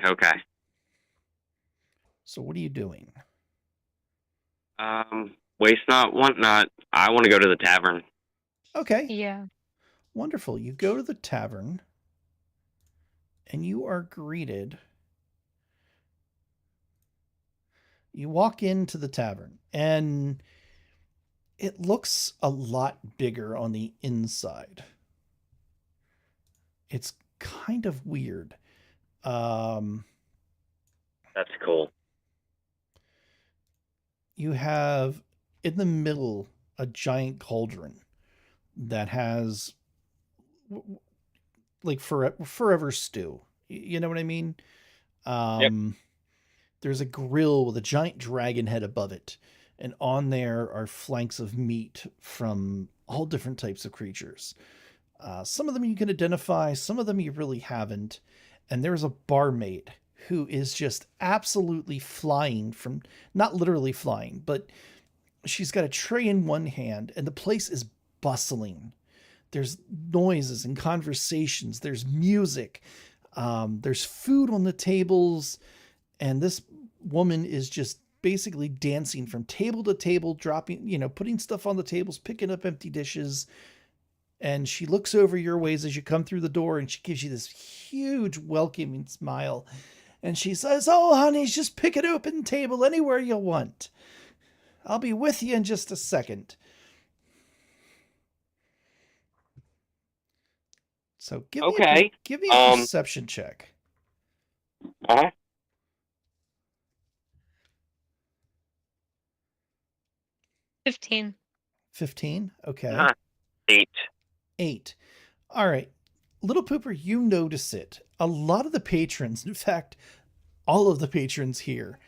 Okay. So what are you doing? Waste not, want not. I want to go to the tavern. Okay. Yeah. Wonderful. You go to the tavern and you are greeted. You walk into the tavern and it looks a lot bigger on the inside. It's kind of weird. That's cool. You have in the middle a giant cauldron that has like forever stew. You know what I mean? There's a grill with a giant dragon head above it, and on there are flanks of meat from all different types of creatures. Some of them you can identify, some of them you really haven't. And there's a barmaid who is just absolutely flying from, not literally flying, but she's got a tray in one hand and the place is bustling. There's noises and conversations. There's music. There's food on the tables. And this woman is just basically dancing from table to table, dropping, putting stuff on the tables, picking up empty dishes. And she looks over your ways as you come through the door and she gives you this huge welcoming smile. And she says, "Oh, honeys, just pick an open table anywhere you want. I'll be with you in just a second." So give me Okay. give me a perception check. Uh-huh. 15. 15. Okay. 8. 8. All right. Little Pooper, you notice it. A lot of the patrons, in fact, all of the patrons here,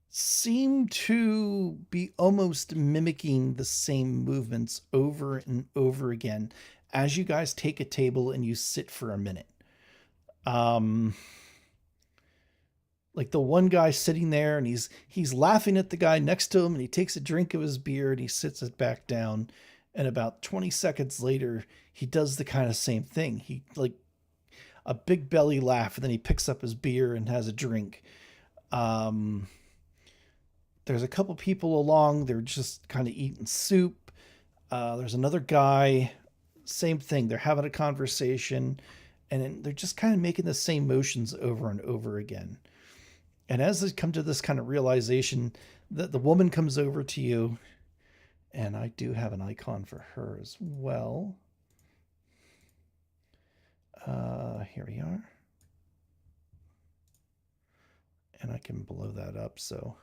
seem to be almost mimicking the same movements over and over again as you guys take a table and you sit for a minute. Like the one guy sitting there and he's laughing at the guy next to him, and he takes a drink of his beer and he sits it back down, and about 20 seconds later he does the kind of same thing. He like a big belly laugh, and then he picks up his beer and has a drink. There's a couple people along, they're just kind of eating soup. There's another guy, same thing. They're having a conversation, and they're just kind of making the same motions over and over again. And as they come to this kind of realization, that the woman comes over to you, and I do have an icon for her as well. Here we are. And I can blow that up. So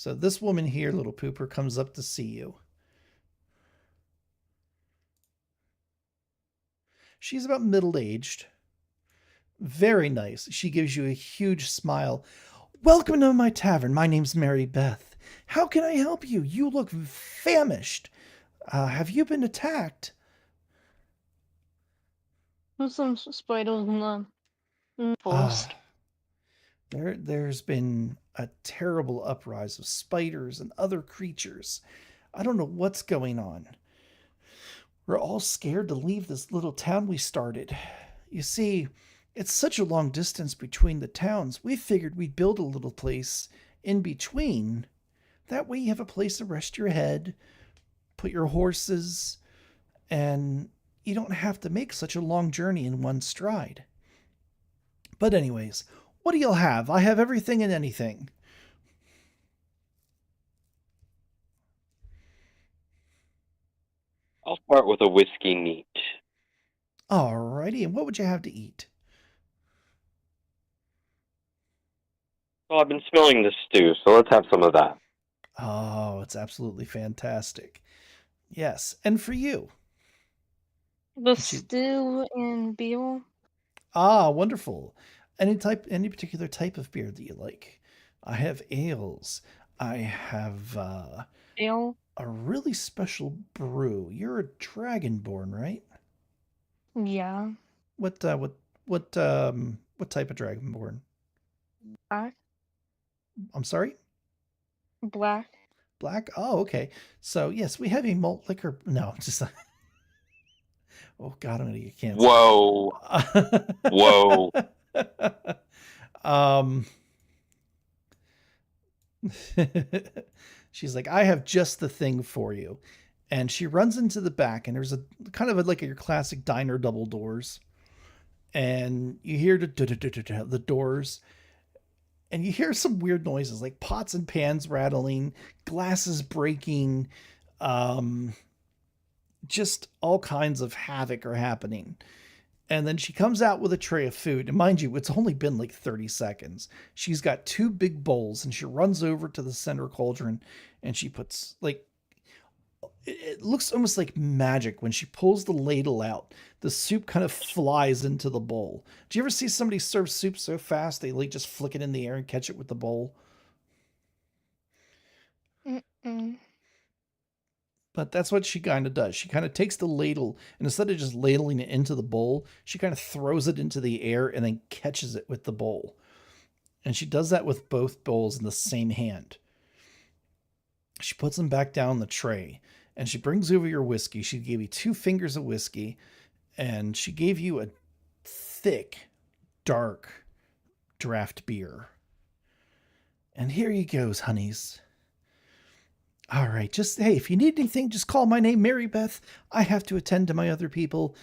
this woman here, Little Pooper, comes up to see you. She's about middle-aged. Very nice. She gives you a huge smile. "Welcome to my tavern. My name's Mary Beth. How can I help you? You look famished. Have you been attacked?" There's some spiders in the forest. There's been a terrible uprise of spiders and other creatures. I don't know what's going on. We're all scared to leave this little town we started. You see, it's such a long distance between the towns. We figured we'd build a little place in between. That way you have a place to rest your head, put your horses, and you don't have to make such a long journey in one stride. But anyways, what do y'all have? I have everything and anything. I'll start with a whiskey neat. Alrighty, and what would you have to eat? Well, I've been smelling this stew, so let's have some of that. Oh, it's absolutely fantastic. Yes, and for you? The stew and beer. Ah, wonderful. Any particular type of beer that you like? I have ales. I have Ale. a really special brew. You're a dragonborn, right? Yeah. What type of dragonborn? Black. I'm sorry? Black. Black? Oh, okay. So yes, we have a malt liquor. No, just oh God, I'm gonna get canceled. Whoa. Whoa. She's like, "I have just the thing for you." And she runs into the back, and there's a kind of like your classic diner double doors. And you hear the doors, and you hear some weird noises like pots and pans rattling, glasses breaking, just all kinds of havoc are happening. And then she comes out with a tray of food. And mind you, it's only been like 30 seconds. She's got 2 big bowls, and she runs over to the center cauldron, and she puts like, it looks almost like magic when she pulls the ladle out. The soup kind of flies into the bowl. Do you ever see somebody serve soup so fast they like just flick it in the air and catch it with the bowl? Mm-mm. But that's what she kind of does. She kind of takes the ladle, and instead of just ladling it into the bowl, she kind of throws it into the air and then catches it with the bowl. And she does that with both bowls in the same hand. She puts them back down the tray, and she brings over your whiskey. She gave you 2 fingers of whiskey, and she gave you a thick, dark draft beer. And here you goes, honeys. All right, hey, if you need anything, just call my name, Mary Beth. I have to attend to my other people.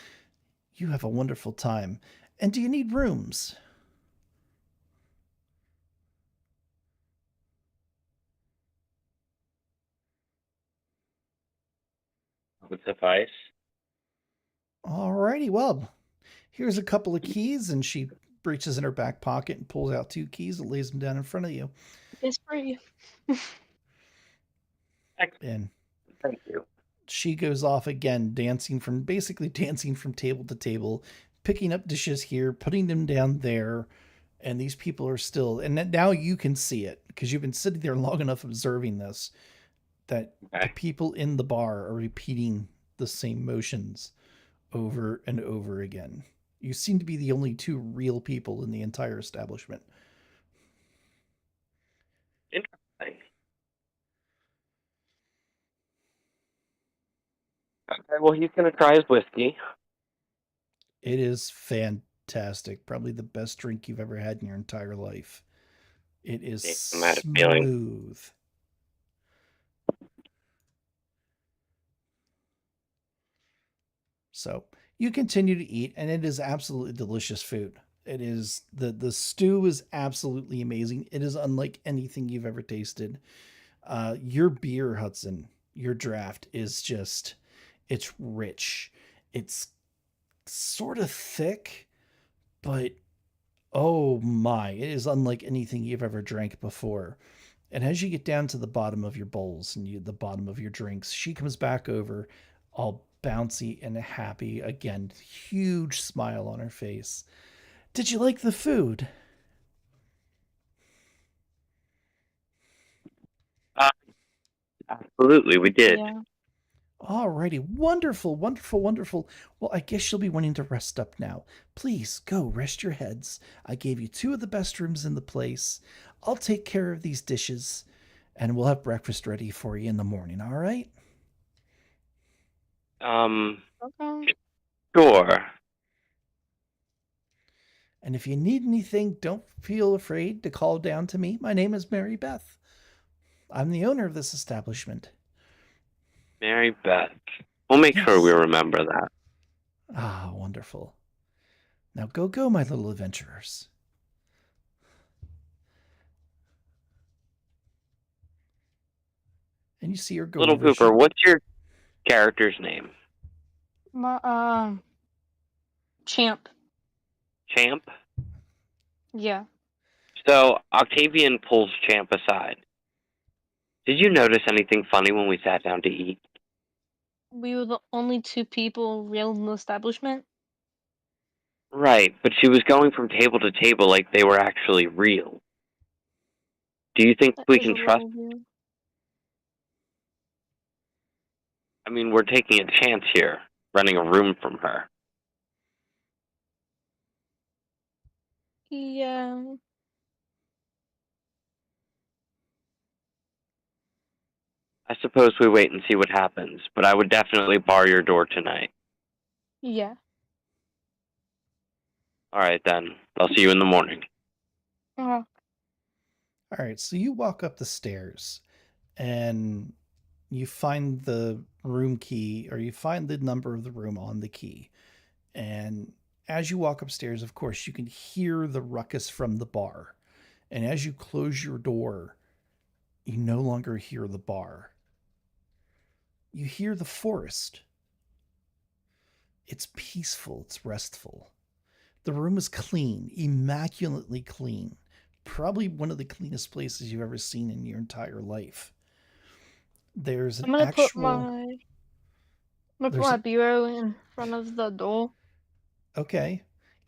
You have a wonderful time. And do you need rooms? would suffice. Alrighty, well, here's a couple of keys, and she reaches in her back pocket and pulls out 2 keys and lays them down in front of you. It's free. And Thank you. she goes off again, basically dancing from table to table, picking up dishes here, putting them down there, and these people are still. And now you can see it because you've been sitting there long enough observing this. That the Okay. people in the bar are repeating the same motions over and over again. You seem to be the only 2 real people in the entire establishment. Interesting. Okay, well, he's going to try his whiskey. It is fantastic. Probably the best drink you've ever had in your entire life. It is I'm out of feeling. smooth. So you continue to eat, and it is absolutely delicious food. It is the stew is absolutely amazing. It is unlike anything you've ever tasted. Your beer, Hudson, your draft is just, it's rich. It's sort of thick, but oh my, it is unlike anything you've ever drank before. And as you get down to the bottom of your bowls and the bottom of your drinks, she comes back over, all bouncy and happy again, huge smile on her face. Did you like the food? Absolutely, we did. Yeah. Alrighty, wonderful, wonderful, wonderful. Well, I guess you'll be wanting to rest up now. Please go rest your heads. I gave you 2 of the best rooms in the place. I'll take care of these dishes, and we'll have breakfast ready for you in the morning, all right? Okay. Sure. And if you need anything, don't feel afraid to call down to me. My name is Mary Beth. I'm the owner of this establishment. Mary Beth. We'll make sure we Yes. remember that. Ah, wonderful. Now go, my little adventurers. And you see her go Little over. Pooper, what's your character's name? My Champ. Champ? Yeah. So, Octavian pulls Champ aside. Did you notice anything funny when we sat down to eat? We were the only 2 people real in the establishment. Right, but she was going from table to table like they were actually real. Do you think That we is can a trust? little weird. I mean, we're taking a chance here, running a room from her. Yeah. I suppose we wait and see what happens, but I would definitely bar your door tonight. Yeah. All right, then. I'll see you in the morning. Uh, All right, so you walk up the stairs and you find the room key, or you find the number of the room on the key. And as you walk upstairs, of course, you can hear the ruckus from the bar. And as you close your door, you no longer hear the bar. You hear the forest. It's peaceful, it's restful. The room is clean, immaculately clean. Probably one of the cleanest places you've ever seen in your entire life. There's I'm an gonna put actual. my There's bureau in front of the door. Okay.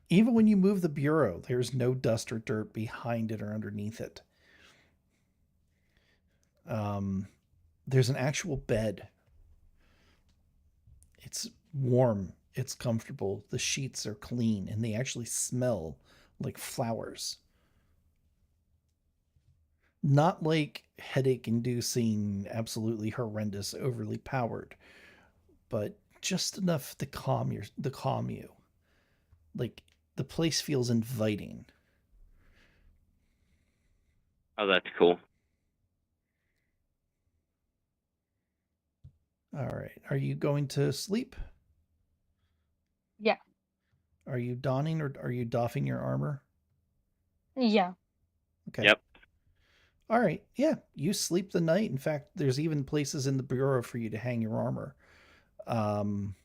Even when you move the bureau, there's no dust or dirt behind it or underneath it. There's an actual bed. It's warm. It's comfortable. The sheets are clean, and they actually smell like flowers. Not like headache-inducing, absolutely horrendous, overly powered, but just enough to calm you. Like the place feels inviting. Oh, that's cool. All right. Are you going to sleep? Yeah. Are you donning or are you doffing your armor? Yeah. Okay. Yep. All right. Yeah. You sleep the night. In fact, there's even places in the bureau for you to hang your armor. Um,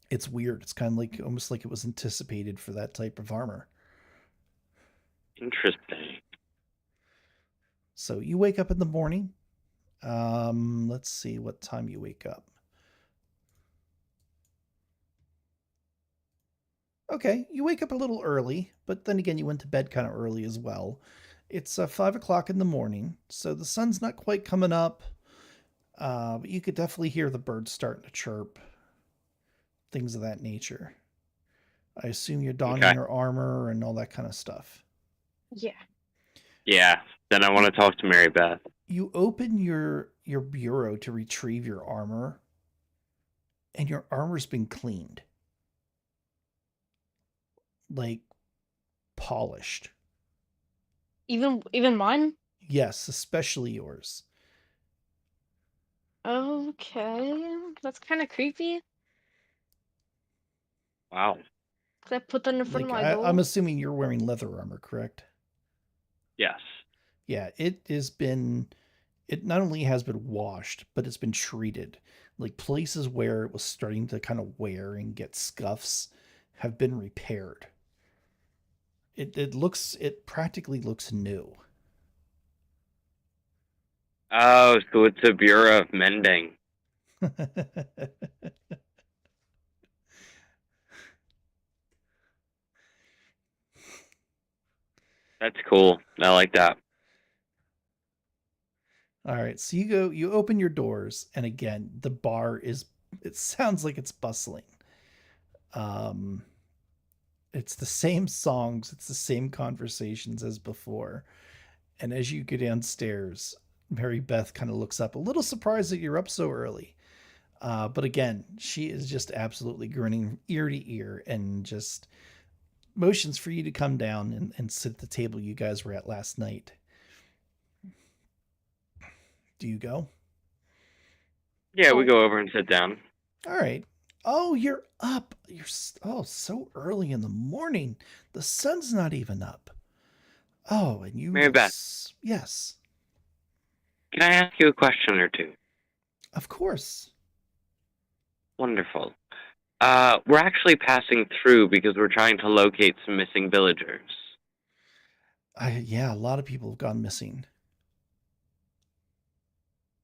it's weird. It's kind of like almost like it was anticipated for that type of armor. Interesting. So you wake up in the morning. Let's see what time you wake up. Okay, you wake up a little early, but then again, you went to bed kind of early as well. It's 5 o'clock in the morning, so the sun's not quite coming up, but you could definitely hear the birds starting to chirp, things of that nature. I assume you're donning Okay. your armor and all that kind of stuff. Yeah. Yeah. Then I want to talk to Mary Beth. You open your bureau to retrieve your armor, and your armor's been cleaned, like polished. Even mine? Yes, especially yours. Okay. That's kind of creepy. Wow. Could I put that in front of Like my door? I'm assuming you're wearing leather armor, correct? Yes. Yeah, it has been. It not only has been washed, but it's been treated. Like places where it was starting to kind of wear and get scuffs have been repaired. It practically looks new. Oh, so it's a Bureau of Mending. That's cool. I like that. All right, so you open your doors, and again, the bar is. It sounds like it's bustling. Um, it's the same songs, it's the same conversations as before. And as you get downstairs, Mary Beth kind of looks up, a little surprised that you're up so early. But again, she is just absolutely grinning ear to ear and just motions for you to come down and sit at the table you guys were at last night. Do you go? Yeah, we go over and sit down. All right. Oh, you're up. Oh, so early in the morning. The sun's not even up. Oh, and you Mary Beth. Yes, Can I ask you a question or two? of course. Wonderful. We're actually passing through because we're trying to locate some missing villagers. Yeah, a lot of people have gone missing.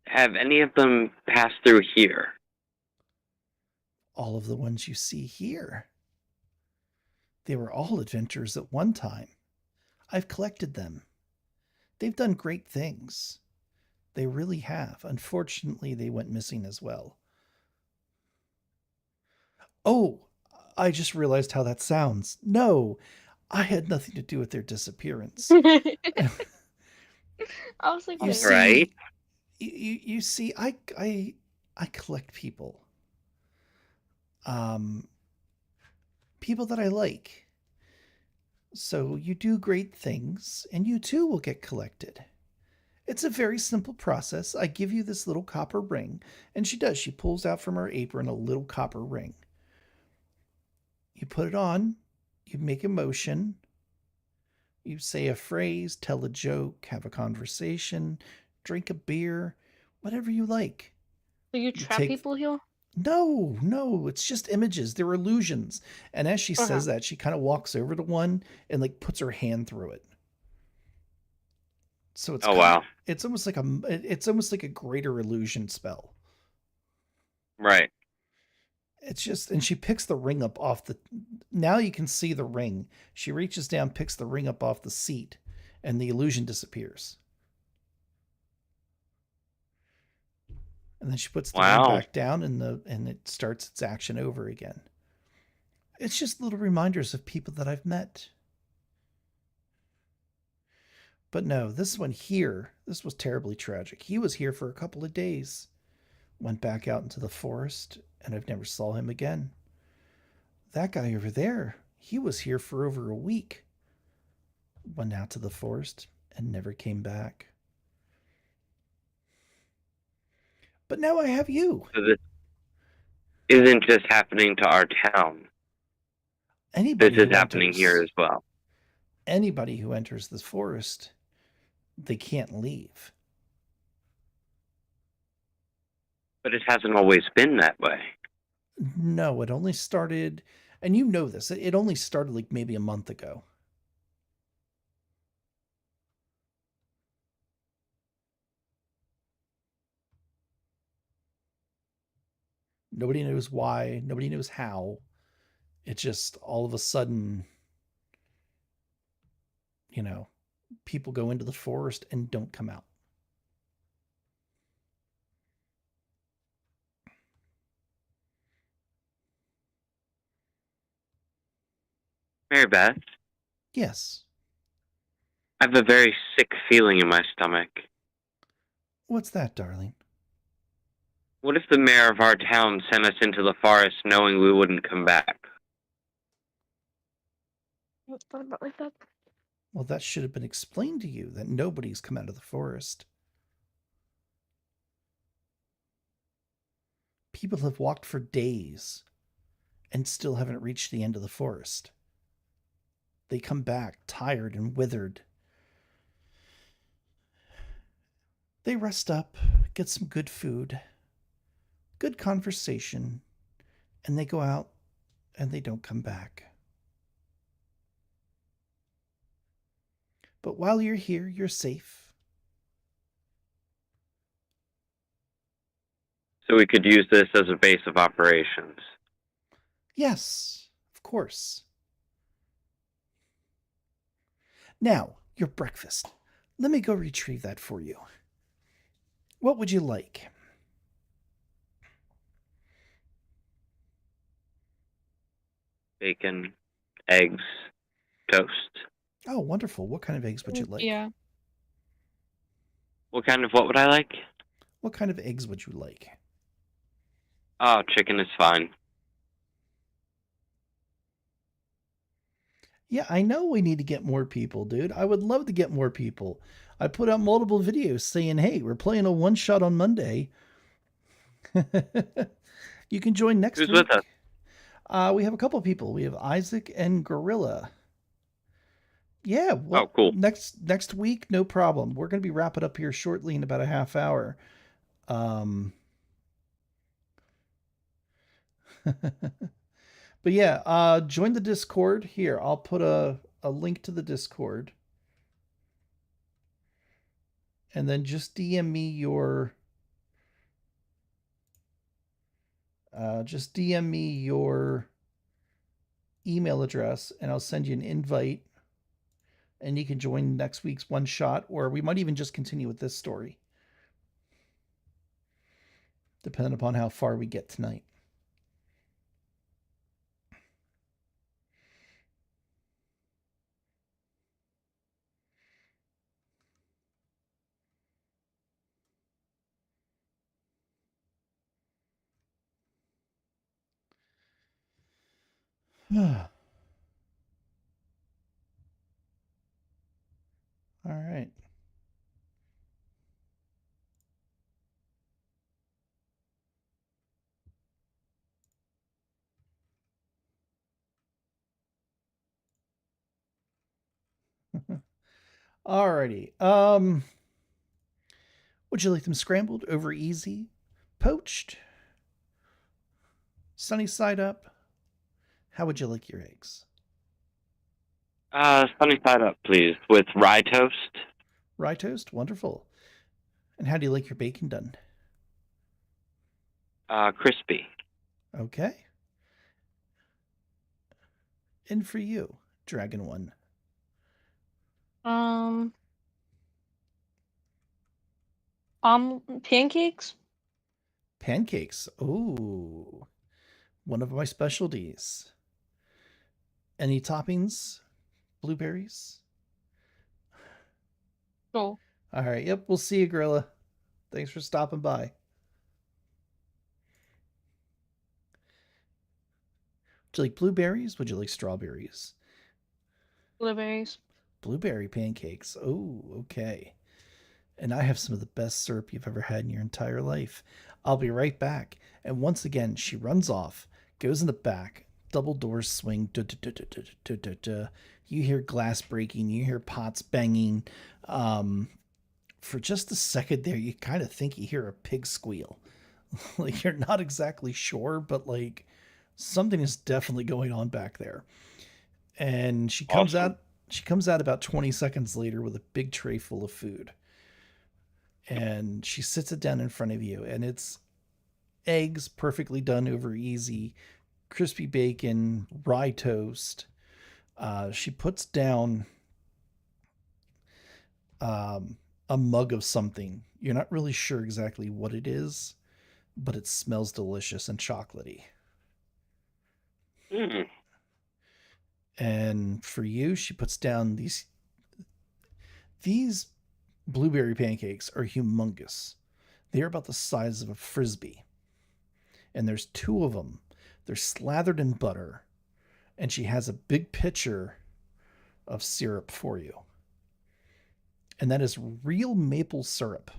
Have any of them passed through here? All of the ones you see here. They were all adventurers at one time. I've collected them. They've done great things. They really have. Unfortunately, they went missing as well. Oh, I just realized how that sounds. No, I had nothing to do with their disappearance. I was like, You wait. see, Right. you see, I collect people. People that I like. So you do great things, and you too will get collected. It's a very simple process. I give you this little copper ring, and she does. She pulls out from her apron a little copper ring. You put it on, you make a motion, you say a phrase, tell a joke, have a conversation, drink a beer, whatever you like. So you trap people here? No, it's just images. They're illusions. And as she says that, she kind of walks over to one and like puts her hand through it. So it's wow. It's almost like a greater illusion spell. Right. It's just, and she picks the ring up off the. Now you can see the ring. She reaches down, picks the ring up off the seat, and the illusion disappears. And then she puts the ring back down, and it starts its action over again. It's just little reminders of people that I've met. But no, this one here, this was terribly tragic. He was here for a couple of days, went back out into the forest, and I've never saw him again. That guy over there, he was here for over a week, went out to the forest, and never came back. But now I have you. So this isn't just happening to our town. Anybody this is happening here as well. Anybody who enters this forest, they can't leave. But it hasn't always been that way. No, it only started, and you know this, it only started like maybe a month ago. Nobody knows why, nobody knows how. It just all of a sudden, you know, people go into the forest and don't come out. Mary Beth, Yes. I have a very sick feeling in my stomach. What's that, darling? What if the mayor of our town sent us into the forest knowing we wouldn't come back? What thought about like that? Well, that should have been explained to you that nobody's come out of the forest. People have walked for days and still haven't reached the end of the forest. They come back tired and withered. They rest up, get some good food, good conversation, and they go out and they don't come back. But while you're here, you're safe. So we could use this as a base of operations. Yes, of course. Now, your breakfast. Let me go retrieve that for you. What would you like? Bacon, eggs, toast. Oh, wonderful. What kind of eggs would you like? Yeah. What kind of what would I like? What kind of eggs would you like? Oh, chicken is fine. Yeah, I know we need to get more people, dude. I would love to get more people. I put out multiple videos saying, hey, we're playing a one shot on Monday. You can join next Who's week. with us? We have a couple people. We have Isaac and Gorilla. Yeah, well, Oh, cool. Next week, no problem. We're going to be wrapping up here shortly in about a half hour. But yeah, join the Discord here. I'll put a link to the Discord. And then just DM me your email address and I'll send you an invite and you can join next week's one shot, or we might even just continue with this story. Depending upon how far we get tonight. All right. Alrighty. Would you like them scrambled, over easy, poached, sunny side up? How would you like your eggs? Sunny side up, please, with rye toast. Rye toast, wonderful. And how do you like your bacon done? Crispy. Okay. And for you, Dragon One. Pancakes. Pancakes. Ooh, one of my specialties. Any toppings? Blueberries? Cool. All right. Yep. We'll see you, Gorilla. Thanks for stopping by. Would you like blueberries? Would you like strawberries? Blueberries. Blueberry pancakes. Oh, okay. And I have some of the best syrup you've ever had in your entire life. I'll be right back. And once again, she runs off, goes in the back, double doors swing. Duh, duh, duh, duh, duh, duh, duh, duh. You hear glass breaking, you hear pots banging. For just a second there, you kind of think you hear a pig squeal. Like, you're not exactly sure, but like something is definitely going on back there. And Awesome. she comes out about 20 seconds later with a big tray full of food. And she sits it down in front of you, and it's eggs perfectly done over easy, crispy bacon, rye toast. She puts down um, a mug of something. You're not really sure exactly what it is, but it smells delicious and chocolatey. Mm. And for you, she puts down these blueberry pancakes are humongous. They're about the size of a frisbee, and there's two of them. They're slathered in butter, and she has a big pitcher of syrup for you. And that is real maple syrup.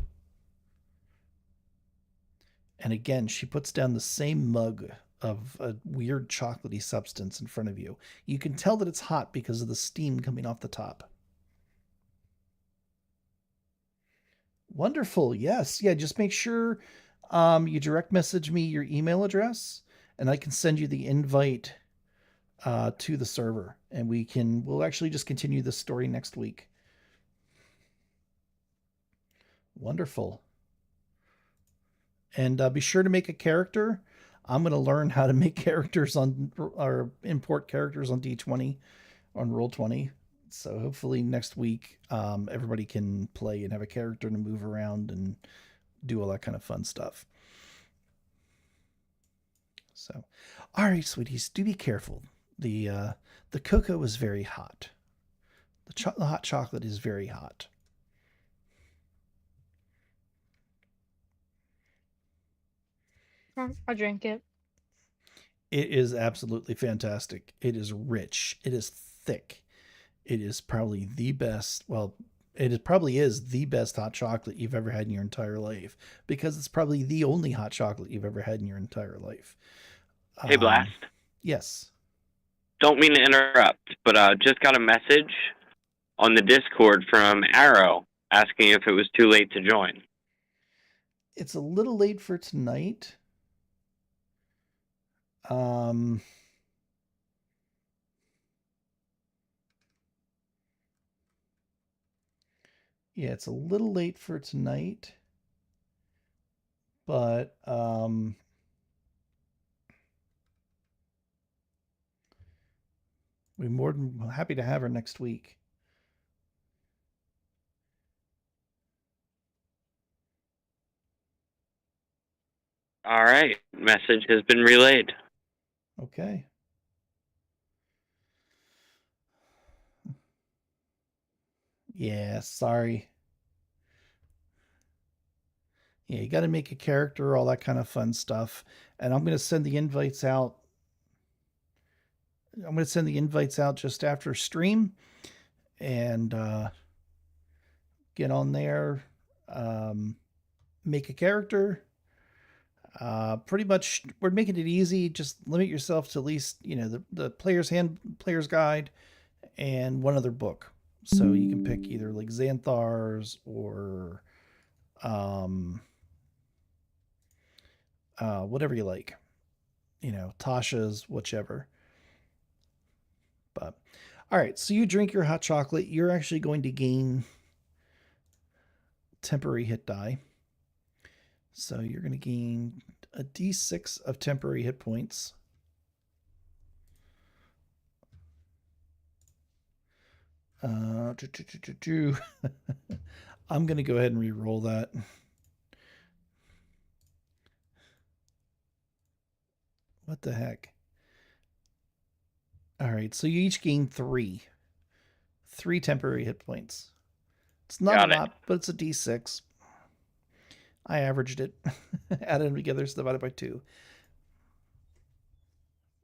And again, she puts down the same mug of a weird chocolatey substance in front of you. You can tell that it's hot because of the steam coming off the top. Wonderful. Yes. Yeah. Just make sure you direct message me your email address, and I can send you the invite to the server, and we'll actually just continue this story next week. Wonderful. And be sure to make a character. I'm going to learn how to make characters on or import characters on D20 on Roll20. So hopefully next week everybody can play and have a character to move around and do all that kind of fun stuff. So, all right, sweeties, do be careful. The cocoa is very hot. The hot chocolate is very hot. I'll drink it. It is absolutely fantastic. It is rich. It is thick. It is probably the best. Well, probably is the best hot chocolate you've ever had in your entire life, because it's probably the only hot chocolate you've ever had in your entire life. Hey, Blast. Yes. Don't mean to interrupt, but just got a message on the Discord from Arrow asking if it was too late to join. It's a little late for tonight. Yeah, it's a little late for tonight, but we're more than happy to have her next week. All right, message has been relayed. Okay. Yeah, sorry. Yeah, you got to make a character, all that kind of fun stuff. And I'm going to send the invites out. I'm going to send the invites out just after stream, and get on there, make a character. Pretty much, we're making it easy. Just limit yourself to at least, the player's guide, and one other book. So you can pick either like Xanthar's or whatever you like. Tasha's, whichever. But all right, so you drink your hot chocolate. You're actually going to gain temporary hit die. So you're going to gain a d6 of temporary hit points. I'm going to go ahead and re-roll that. What the heck? All right, so you each gain three temporary hit points. It's not a lot, but it's a d6. I averaged it, added them together, so divided by 2.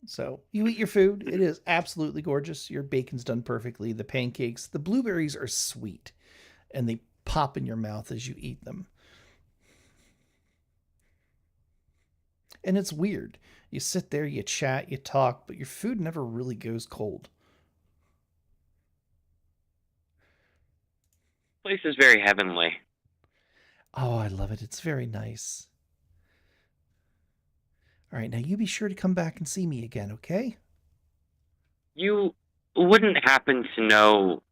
So you eat your food. It is absolutely gorgeous. Your bacon's done perfectly. The pancakes, the blueberries are sweet, and they pop in your mouth as you eat them. And it's weird. You sit there, you chat, you talk, but your food never really goes cold. This place is very heavenly. Oh, I love it. It's very nice. All right, now you be sure to come back and see me again, okay? You wouldn't happen to know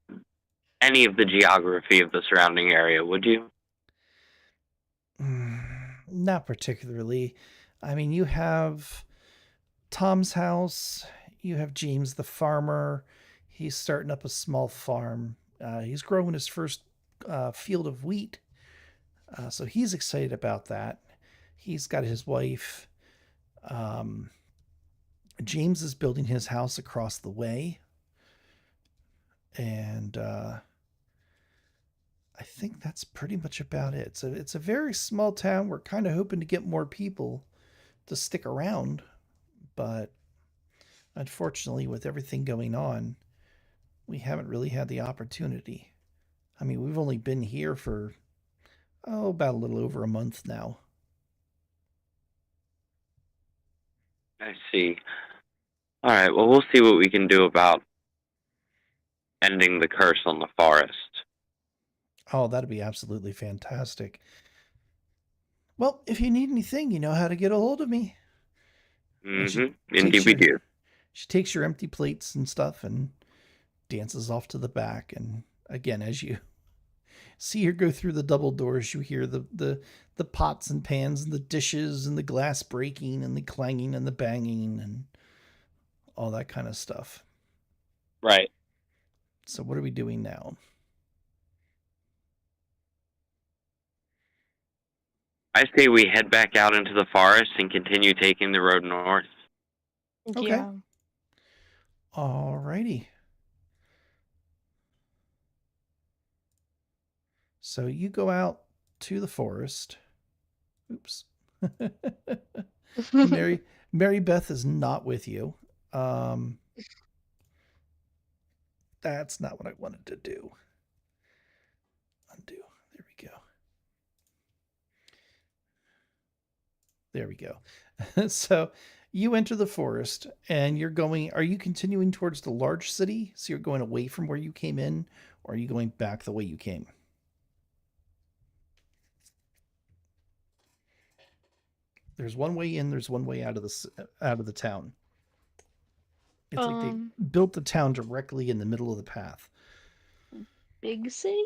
any of the geography of the surrounding area, would you? Not particularly. I mean, you have Tom's house, you have James the farmer. He's starting up a small farm. He's growing his first field of wheat, so he's excited about that. He's got his wife. Um, James is building his house across the way, and I think that's pretty much about it. It's a very small town. We're kind of hoping to get more people to stick around, but unfortunately, with everything going on, we haven't really had the opportunity. I mean, we've only been here for about a little over a month now. I see. All right, well, we'll see what we can do about ending the curse on the forest. Oh, that'd be absolutely fantastic. Well, if you need anything, you know how to get a hold of me. And Mm-hmm. Indeed we do. she takes your empty plates and stuff and dances off to the back. And again, as you see her go through the double doors, you hear the pots and pans and the dishes and the glass breaking and the clanging and the banging and all that kind of stuff. Right. So what are we doing now? I say we head back out into the forest and continue taking the road north. Okay. Yeah. Alrighty. So you go out to the forest. Oops. Mary Mary Beth is not with you. Um, that's not what I wanted to do. Undo. There we go. There we go. So you enter the forest and you're going, are you continuing towards the large city? So you're going away from where you came in, or are you going back the way you came? There's one way in, there's one way out of the town. It's like they built the town directly in the middle of the path. Big city?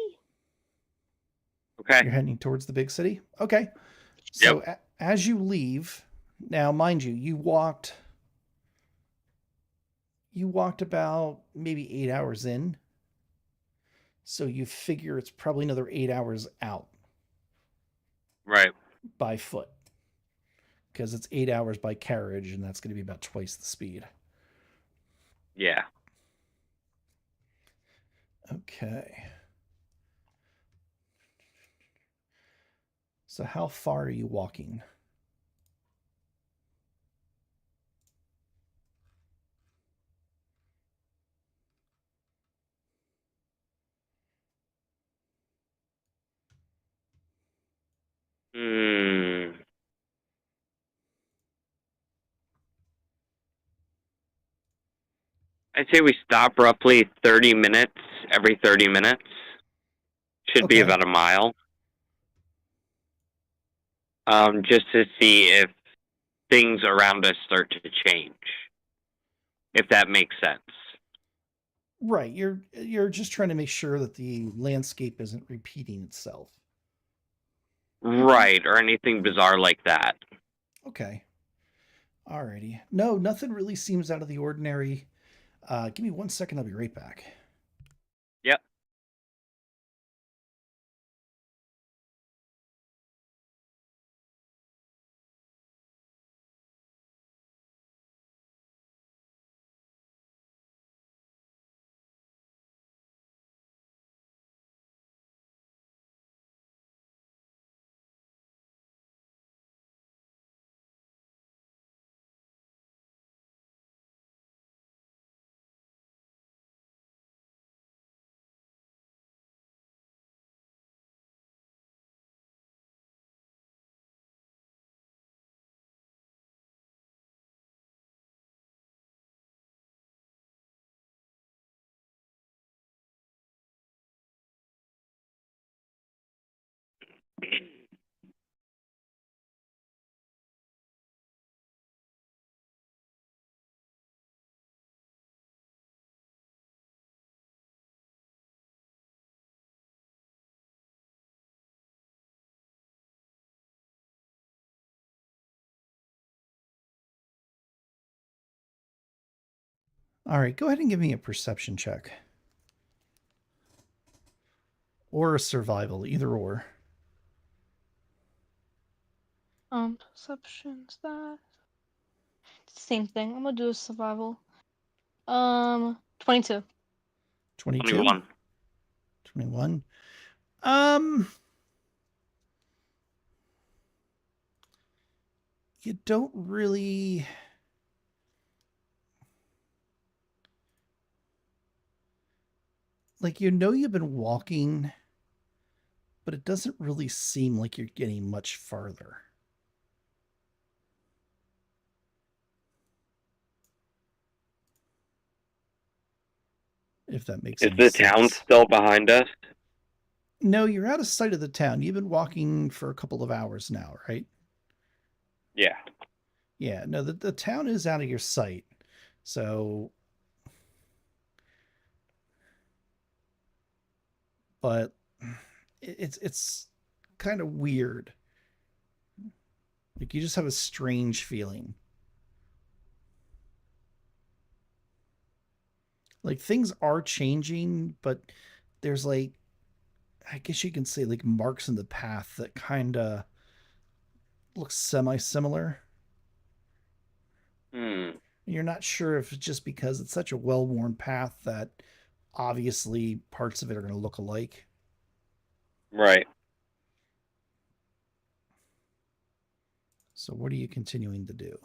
Okay. You're heading towards the big city? Okay. So as you leave, now mind you, you walked about maybe 8 hours in. So you figure it's probably another 8 hours out. Right. By foot. Because it's 8 hours by carriage, and that's going to be about twice the speed. Yeah. Okay. So how far are you walking? Hmm. I'd say we stop roughly 30 minutes every 30 minutes. Should be Okay. about a mile. Just to see if things around us start to change. If that makes sense. Right. You're just trying to make sure that the landscape isn't repeating itself. Right, or anything bizarre like that. Okay. Alrighty. No, nothing really seems out of the ordinary. Give me 1 second. I'll be right back. Yep. All right, go ahead and give me a perception check. Or a survival, either or. Perception's that. Same thing. I'm gonna do a survival. 22. 22? 21. 21. You don't really... Like, you know you've been walking, but it doesn't really seem like you're getting much farther. If that makes Is any the sense. town still behind us? No, you're out of sight of the town. You've been walking for a couple of hours now, right? Yeah. Yeah, no, the town is out of your sight. So, but it's kind of weird. Like you just have a strange feeling. Like things are changing, but there's like, I guess you can say like marks in the path that kind of looks semi-similar. Hmm. You're not sure if it's just because it's such a well-worn path that obviously parts of it are going to look alike. Right. So what are you continuing to do?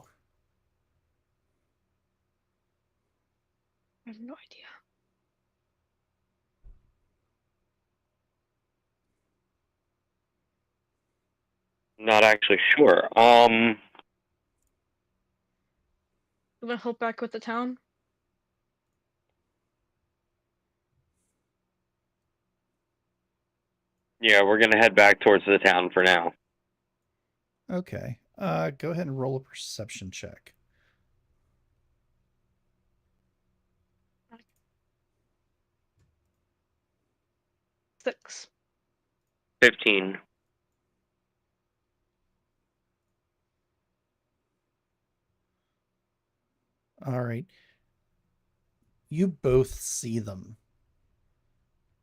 I have no idea. Not actually sure. I'm gonna hope back with the town. Yeah, we're gonna head back towards the town for now. Okay. Go ahead and roll a perception check. Six. 15. All right. You both see them.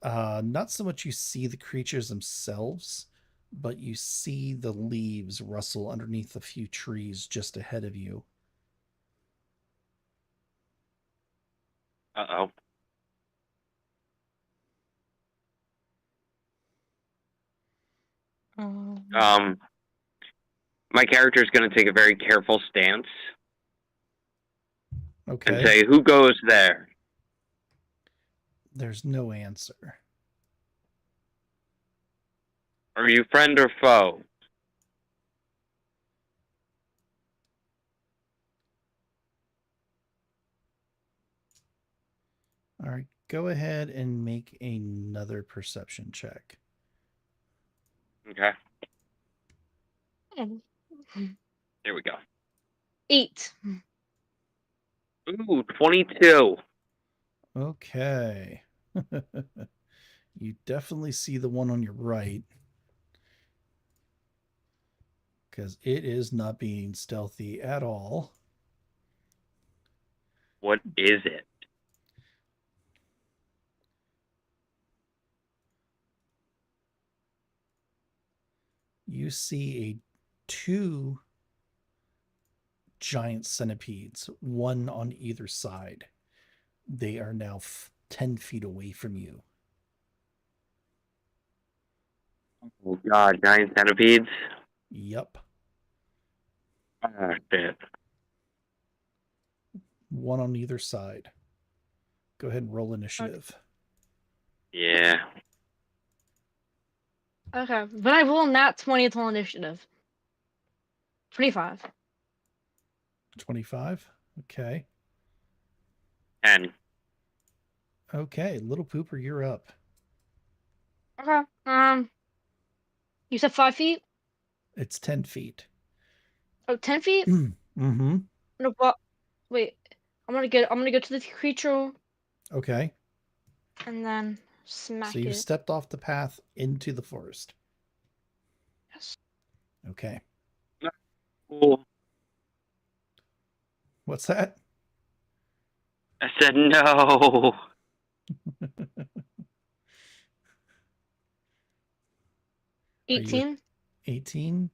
Not so much you see the creatures themselves, but you see the leaves rustle underneath a few trees just ahead of you. Uh-oh. Um, My character is gonna take a very careful stance and Okay. say, "Who goes there?" There's no answer. Are you friend or foe? All right. Go ahead and make another perception check. Okay. mm, There we go. 8. Ooh, 22. Okay. You definitely see the one on your right. Because it is not being stealthy at all. What is it? You see two giant centipedes, one on either side. They are now 10 feet away from you. Oh god, giant centipedes? Yep. Ah, shit. One on either side. Go ahead and roll initiative. Yeah. Okay, but I roll nat 20 total initiative. 25. 25. Okay. 10. Okay, Little Pooper, you're up. Okay. You said 5 feet? It's 10 feet. Oh, 10 feet? Mm-hmm. No, but wait. I'm gonna go to the creature Okay. and then smack So you it. stepped off the path into the forest. Yes. Okay. Cool. What's that? I said no. Are you 18. 18?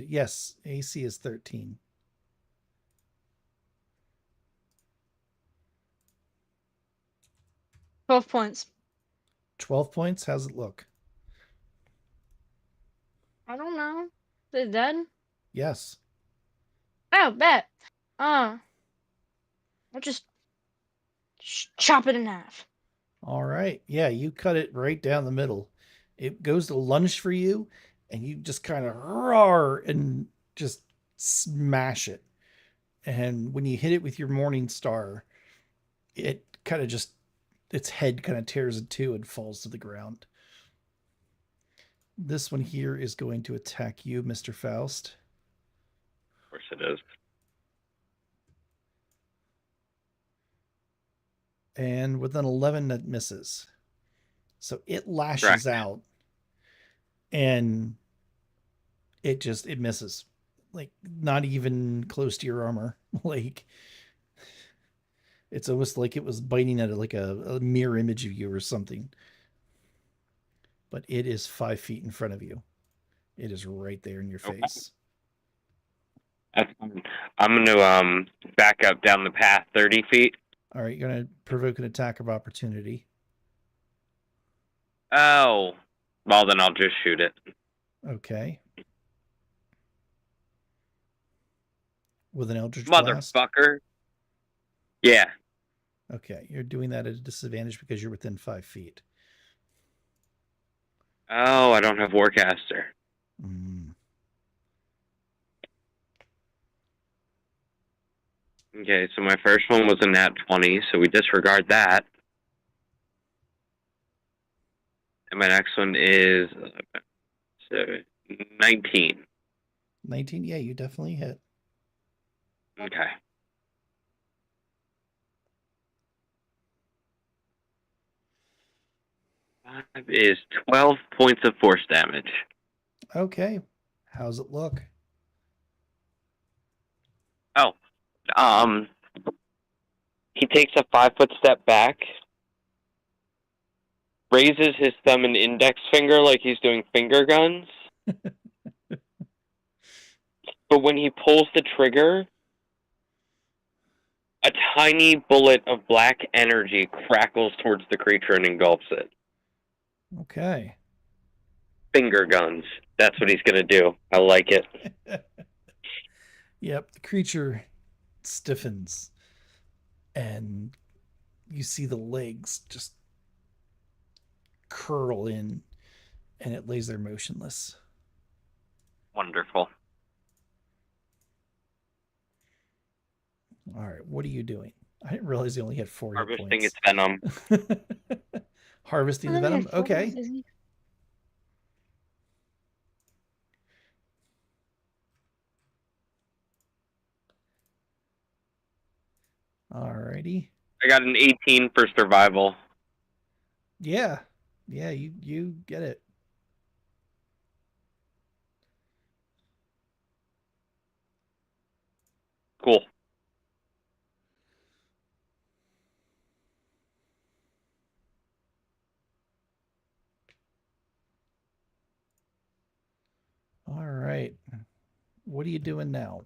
Yes, AC is 13. 12 points. 12 points? How's it look? I don't know. Is it dead? Yes. Oh, bet. I'll just chop it in half. All right. Yeah, you cut it right down the middle. It goes to lunge for you, and you just kind of roar and just smash it. And when you hit it with your Morning Star, it kind of just, its head kind of tears in two and falls to the ground. This one here is going to attack you, Mr. Faust. Of course it is. And with an 11, that misses. So it lashes Correct. out, and it misses. Like, not even close to your armor. Like, it's almost like it was biting at like a mirror image of you or something. But it is 5 feet in front of you. It is right there in your Okay. face. That's fine. I'm going to back up down the path 30 feet. All right, you're going to provoke an attack of opportunity. Oh. Well, then I'll just shoot it. Okay. With an Eldritch Blast? Motherfucker. Yeah. Okay, you're doing that at a disadvantage because you're within 5 feet. Oh, I don't have Warcaster. Mm. Okay, so my first one was a nat 20, so we disregard that. And my next one is 19. 19? Yeah, you definitely hit. Okay. That is 12 points of force damage. Okay. How's it look? Oh. He takes a 5-foot step back, raises his thumb and index finger like he's doing finger guns. But when he pulls the trigger, a tiny bullet of black energy crackles towards the creature and engulfs it. Okay. Finger guns. That's what he's going to do. I like it. Yep, the creature stiffens, and you see the legs just curl in, and it lays there motionless. Wonderful. All right, what are you doing? I didn't realize you only had 4 hit Harvesting points. its venom. Harvesting I the only venom? had 4, Okay. isn't he? Alrighty. I got an 18 for survival. Yeah. Yeah, you get it. Cool. All right. What are you doing now?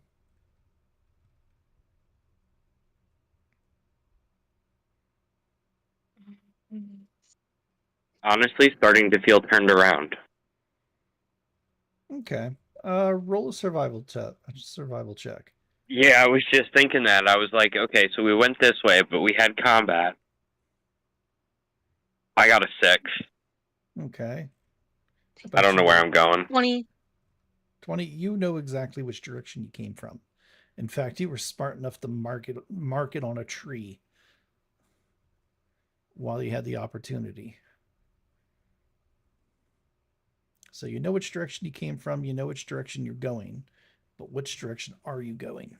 Honestly, starting to feel turned around. Okay. Roll a survival check. Yeah, I was just thinking that. I was like, okay, so we went this way, but we had combat. I got a 6. Okay. I don't know where I'm going. 20. 20. You know exactly which direction you came from. In fact, you were smart enough to mark it on a tree while you had the opportunity. So you know which direction you came from, you know which direction you're going, but which direction are you going?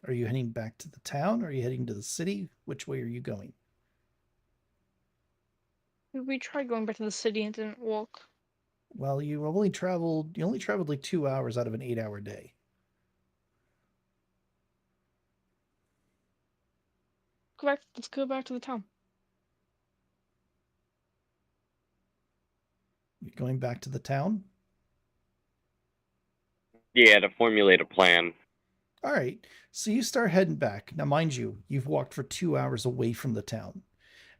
Are you heading back to the town? Are you heading to the city? Which way are you going? We tried going back to the city and didn't work. Well, you only traveled like 2 hours out of an 8-hour day. Correct. Let's go back to the town. You're going back to the town? Yeah, to formulate a plan. All right. So you start heading back. Now, mind you, you've walked for 2 hours away from the town.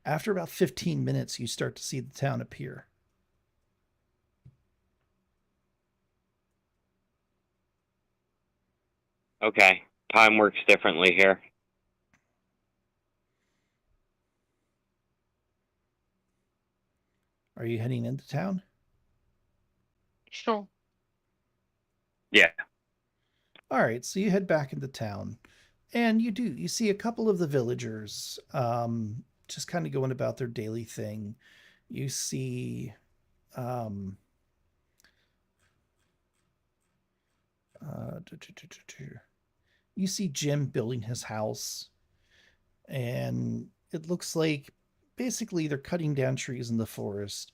After about 15 minutes, you start to see the town appear. Okay, time works differently here. Are you heading into town? Sure. Yeah. All right. So you head back into town, and you see a couple of the villagers just kind of going about their daily thing. You see um, you see Jim building his house, and it looks like basically they're cutting down trees in the forest.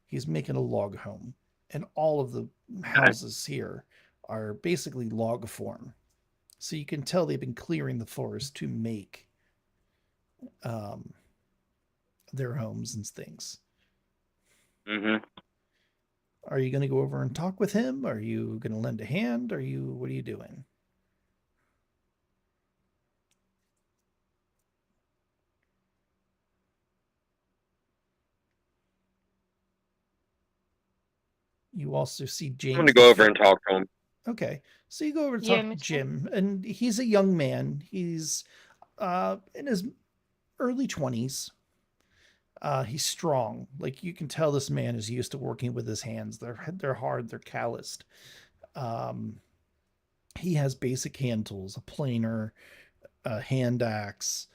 He's making a log home, and all of the houses here are basically log form. So you can tell they've been clearing the forest to make um, their homes and things. Mm-hmm. Are you going to go over and talk with him? Are you going to lend a hand? What are you doing? You also see James. I'm gonna go over and talk to him. Okay, so you go over to Yeah, talk to makes sense. Jim, and he's a young man. He's in his early 20s. He's strong. Like you can tell, this man is used to working with his hands. They're hard. They're calloused. Um, he has basic hand tools: a planer, a hand axe,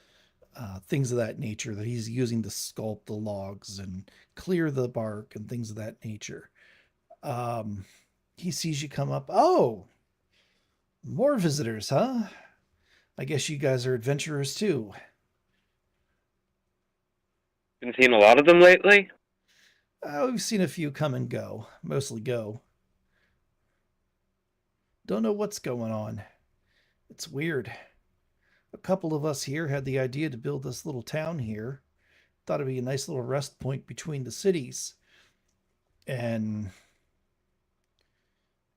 things of that nature that he's using to sculpt the logs and clear the bark and things of that nature. Um, he sees you come up. Oh, more visitors, huh? I guess you guys are adventurers too. Been seeing a lot of them lately? We've seen a few come and go, mostly go. Don't know what's going on. It's weird. A couple of us here had the idea to build this little town here. Thought it'd be a nice little rest point between the cities. And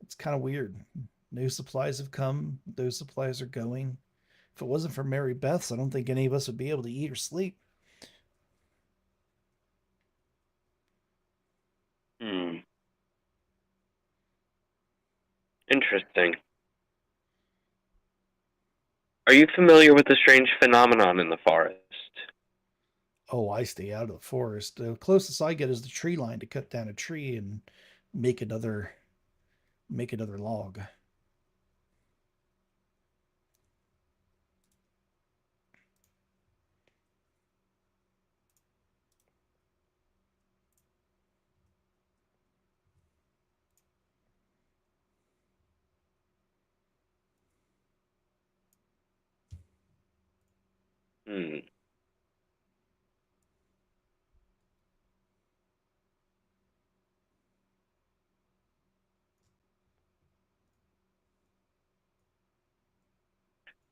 it's kind of weird. New supplies have come, those supplies are going. If it wasn't for Mary Beth's, I don't think any of us would be able to eat or sleep. Hmm. Interesting. Are you familiar with the strange phenomenon in the forest? Oh, I stay out of the forest. The closest I get is the tree line to cut down a tree and make another log. Hmm.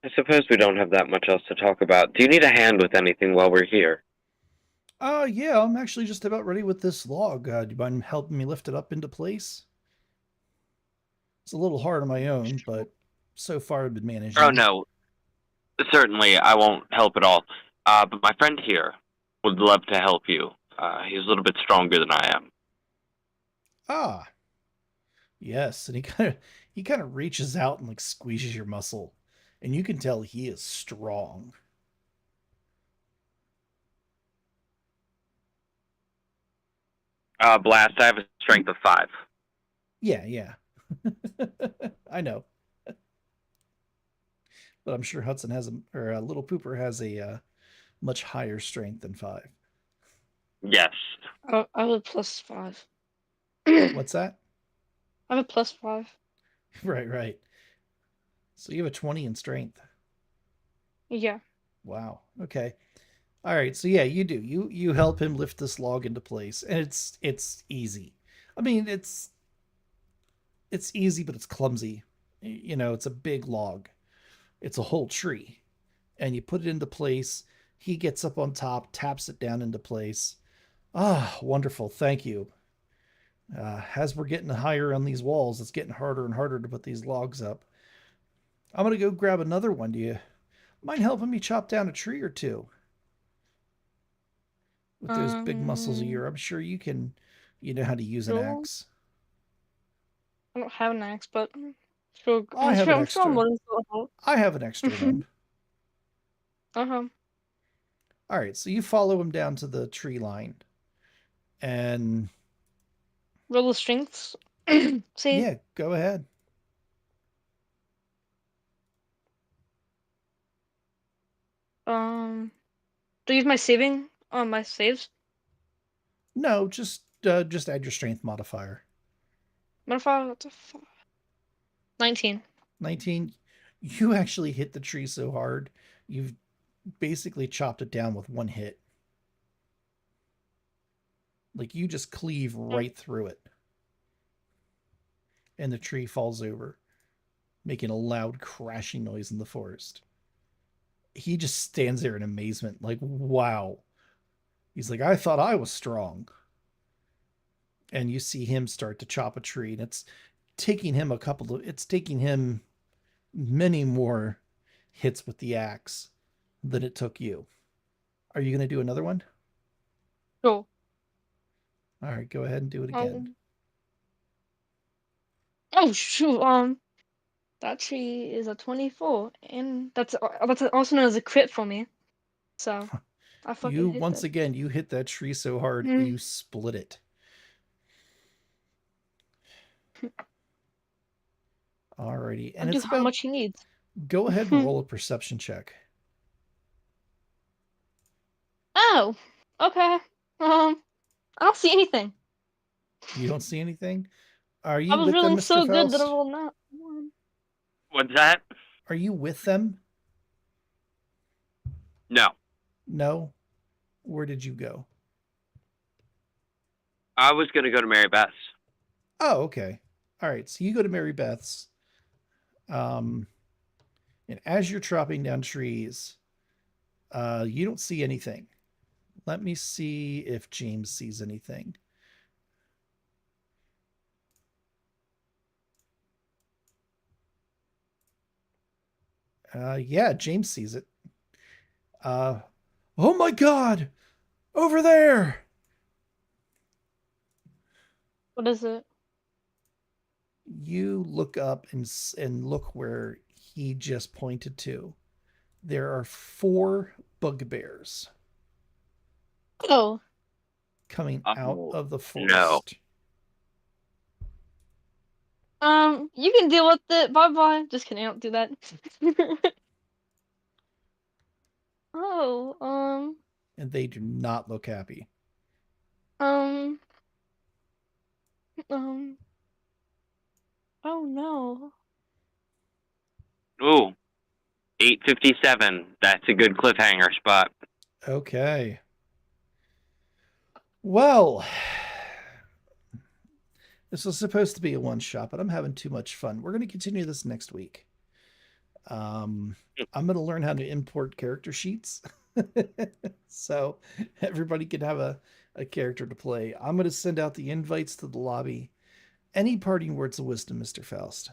I suppose we don't have that much else to talk about. Do you need a hand with anything while we're here? Yeah, I'm actually just about ready with this log. Do you mind helping me lift it up into place? It's a little hard on my own, but so far I've been managing. Oh, no. Certainly, I won't help at all. But my friend here would love to help you. He's a little bit stronger than I am. Ah, yes, and he kind of reaches out and like squeezes your muscle, and you can tell he is strong. Blast, I have a strength of 5. Yeah. I know. But I'm sure Hudson has Little Pooper has a much higher strength than 5. Yes. I have a +5. What's that? I have a +5. Right. So you have a 20 in strength. Yeah. Wow. Okay. All right. So yeah, you do. You help him lift this log into place, and it's easy. I mean, it's easy, but it's clumsy. You know, it's a big log. It's a whole tree. And you put it into place. He gets up on top, taps it down into place. Ah, wonderful. Thank you. As we're getting higher on these walls, it's getting harder and harder to put these logs up. I'm going to go grab another one. Do you mind helping me chop down a tree or two? With those big muscles of yours, I'm sure you know how to use an Sure. axe. I don't have an axe, but sure, I have an I'm sure I'm extra. willing to help. I have an extra one. Uh-huh. All right, so you follow him down to the tree line. And Roll the strengths. See? yeah, go ahead. Do I use my my saves? No, just add your strength modifier. Modifier 19. 19. You actually hit the tree so hard, you've basically chopped it down with one hit. Like you just cleave right through it. And the tree falls over, making a loud crashing noise in the forest. He just stands there in amazement, like, wow. He's like, I thought I was strong. And you see him start to chop a tree, and it's taking him many more hits with the axe than it took you. Are you going to do another one? Cool. All right, go ahead and do it again. Oh shoot! That tree is a 24, and that's also known as a crit for me. So, I fucking You hit once that. again, you hit that tree so hard, you split it. Alrighty, and I'll it's do how about. much he needs. Go ahead and roll a perception check. Oh, okay. I don't see anything. You don't see anything? Are you I was with them, rolling Mr. so good that I Faust? rolled not one. What's that? Are you with them? No. No? Where did you go? I was going to go to Mary Beth's. Oh, okay. All right. So you go to Mary Beth's. And as you're chopping down trees, you don't see anything. Let me see if James sees anything. Yeah, James sees it. Oh my God! Over there! What is it? You look up and look where he just pointed to. There are 4 bugbears Oh, coming out of the forest. No. you can deal with it. Bye bye. Just kidding. I don't do that. Oh, And they do not look happy. oh no. Ooh. 8:57. That's a good cliffhanger spot. Okay. Well, this was supposed to be a one-shot, but I'm having too much fun. We're going to continue this next week. I'm going to learn how to import character sheets. So everybody can have a character to play. I'm going to send out the invites to the lobby. Any parting words of wisdom, Mr. Faust?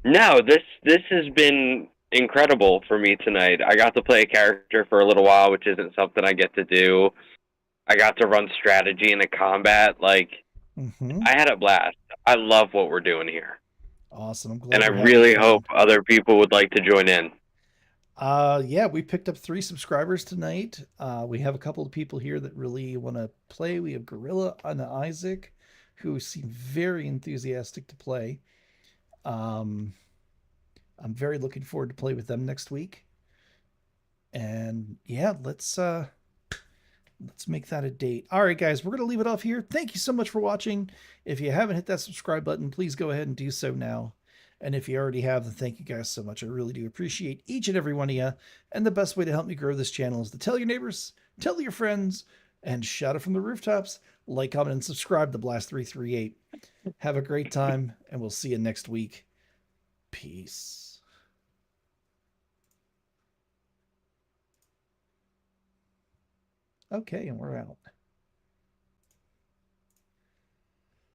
No, this has been incredible for me tonight. I got to play a character for a little while, which isn't something I get to do. I got to run strategy in a combat. Like, I had a blast. I love what we're doing here. Awesome. I'm glad. And I really hope other people would like to join in. Yeah, we picked up 3 subscribers tonight. We have a couple of people here that really want to play. We have Gorilla and Isaac, who seem very enthusiastic to play. I'm very looking forward to play with them next week. And yeah, let's make that a date. All right, guys, we're going to leave it off here. Thank you so much for watching. If you haven't hit that subscribe button, please go ahead and do so now. And if you already have, then thank you guys so much. I really do appreciate each and every one of you. And the best way to help me grow this channel is to tell your neighbors, tell your friends, and shout it from the rooftops. Like, comment, and subscribe to Blast338. Have a great time, and we'll see you next week. Peace. Okay, and we're out.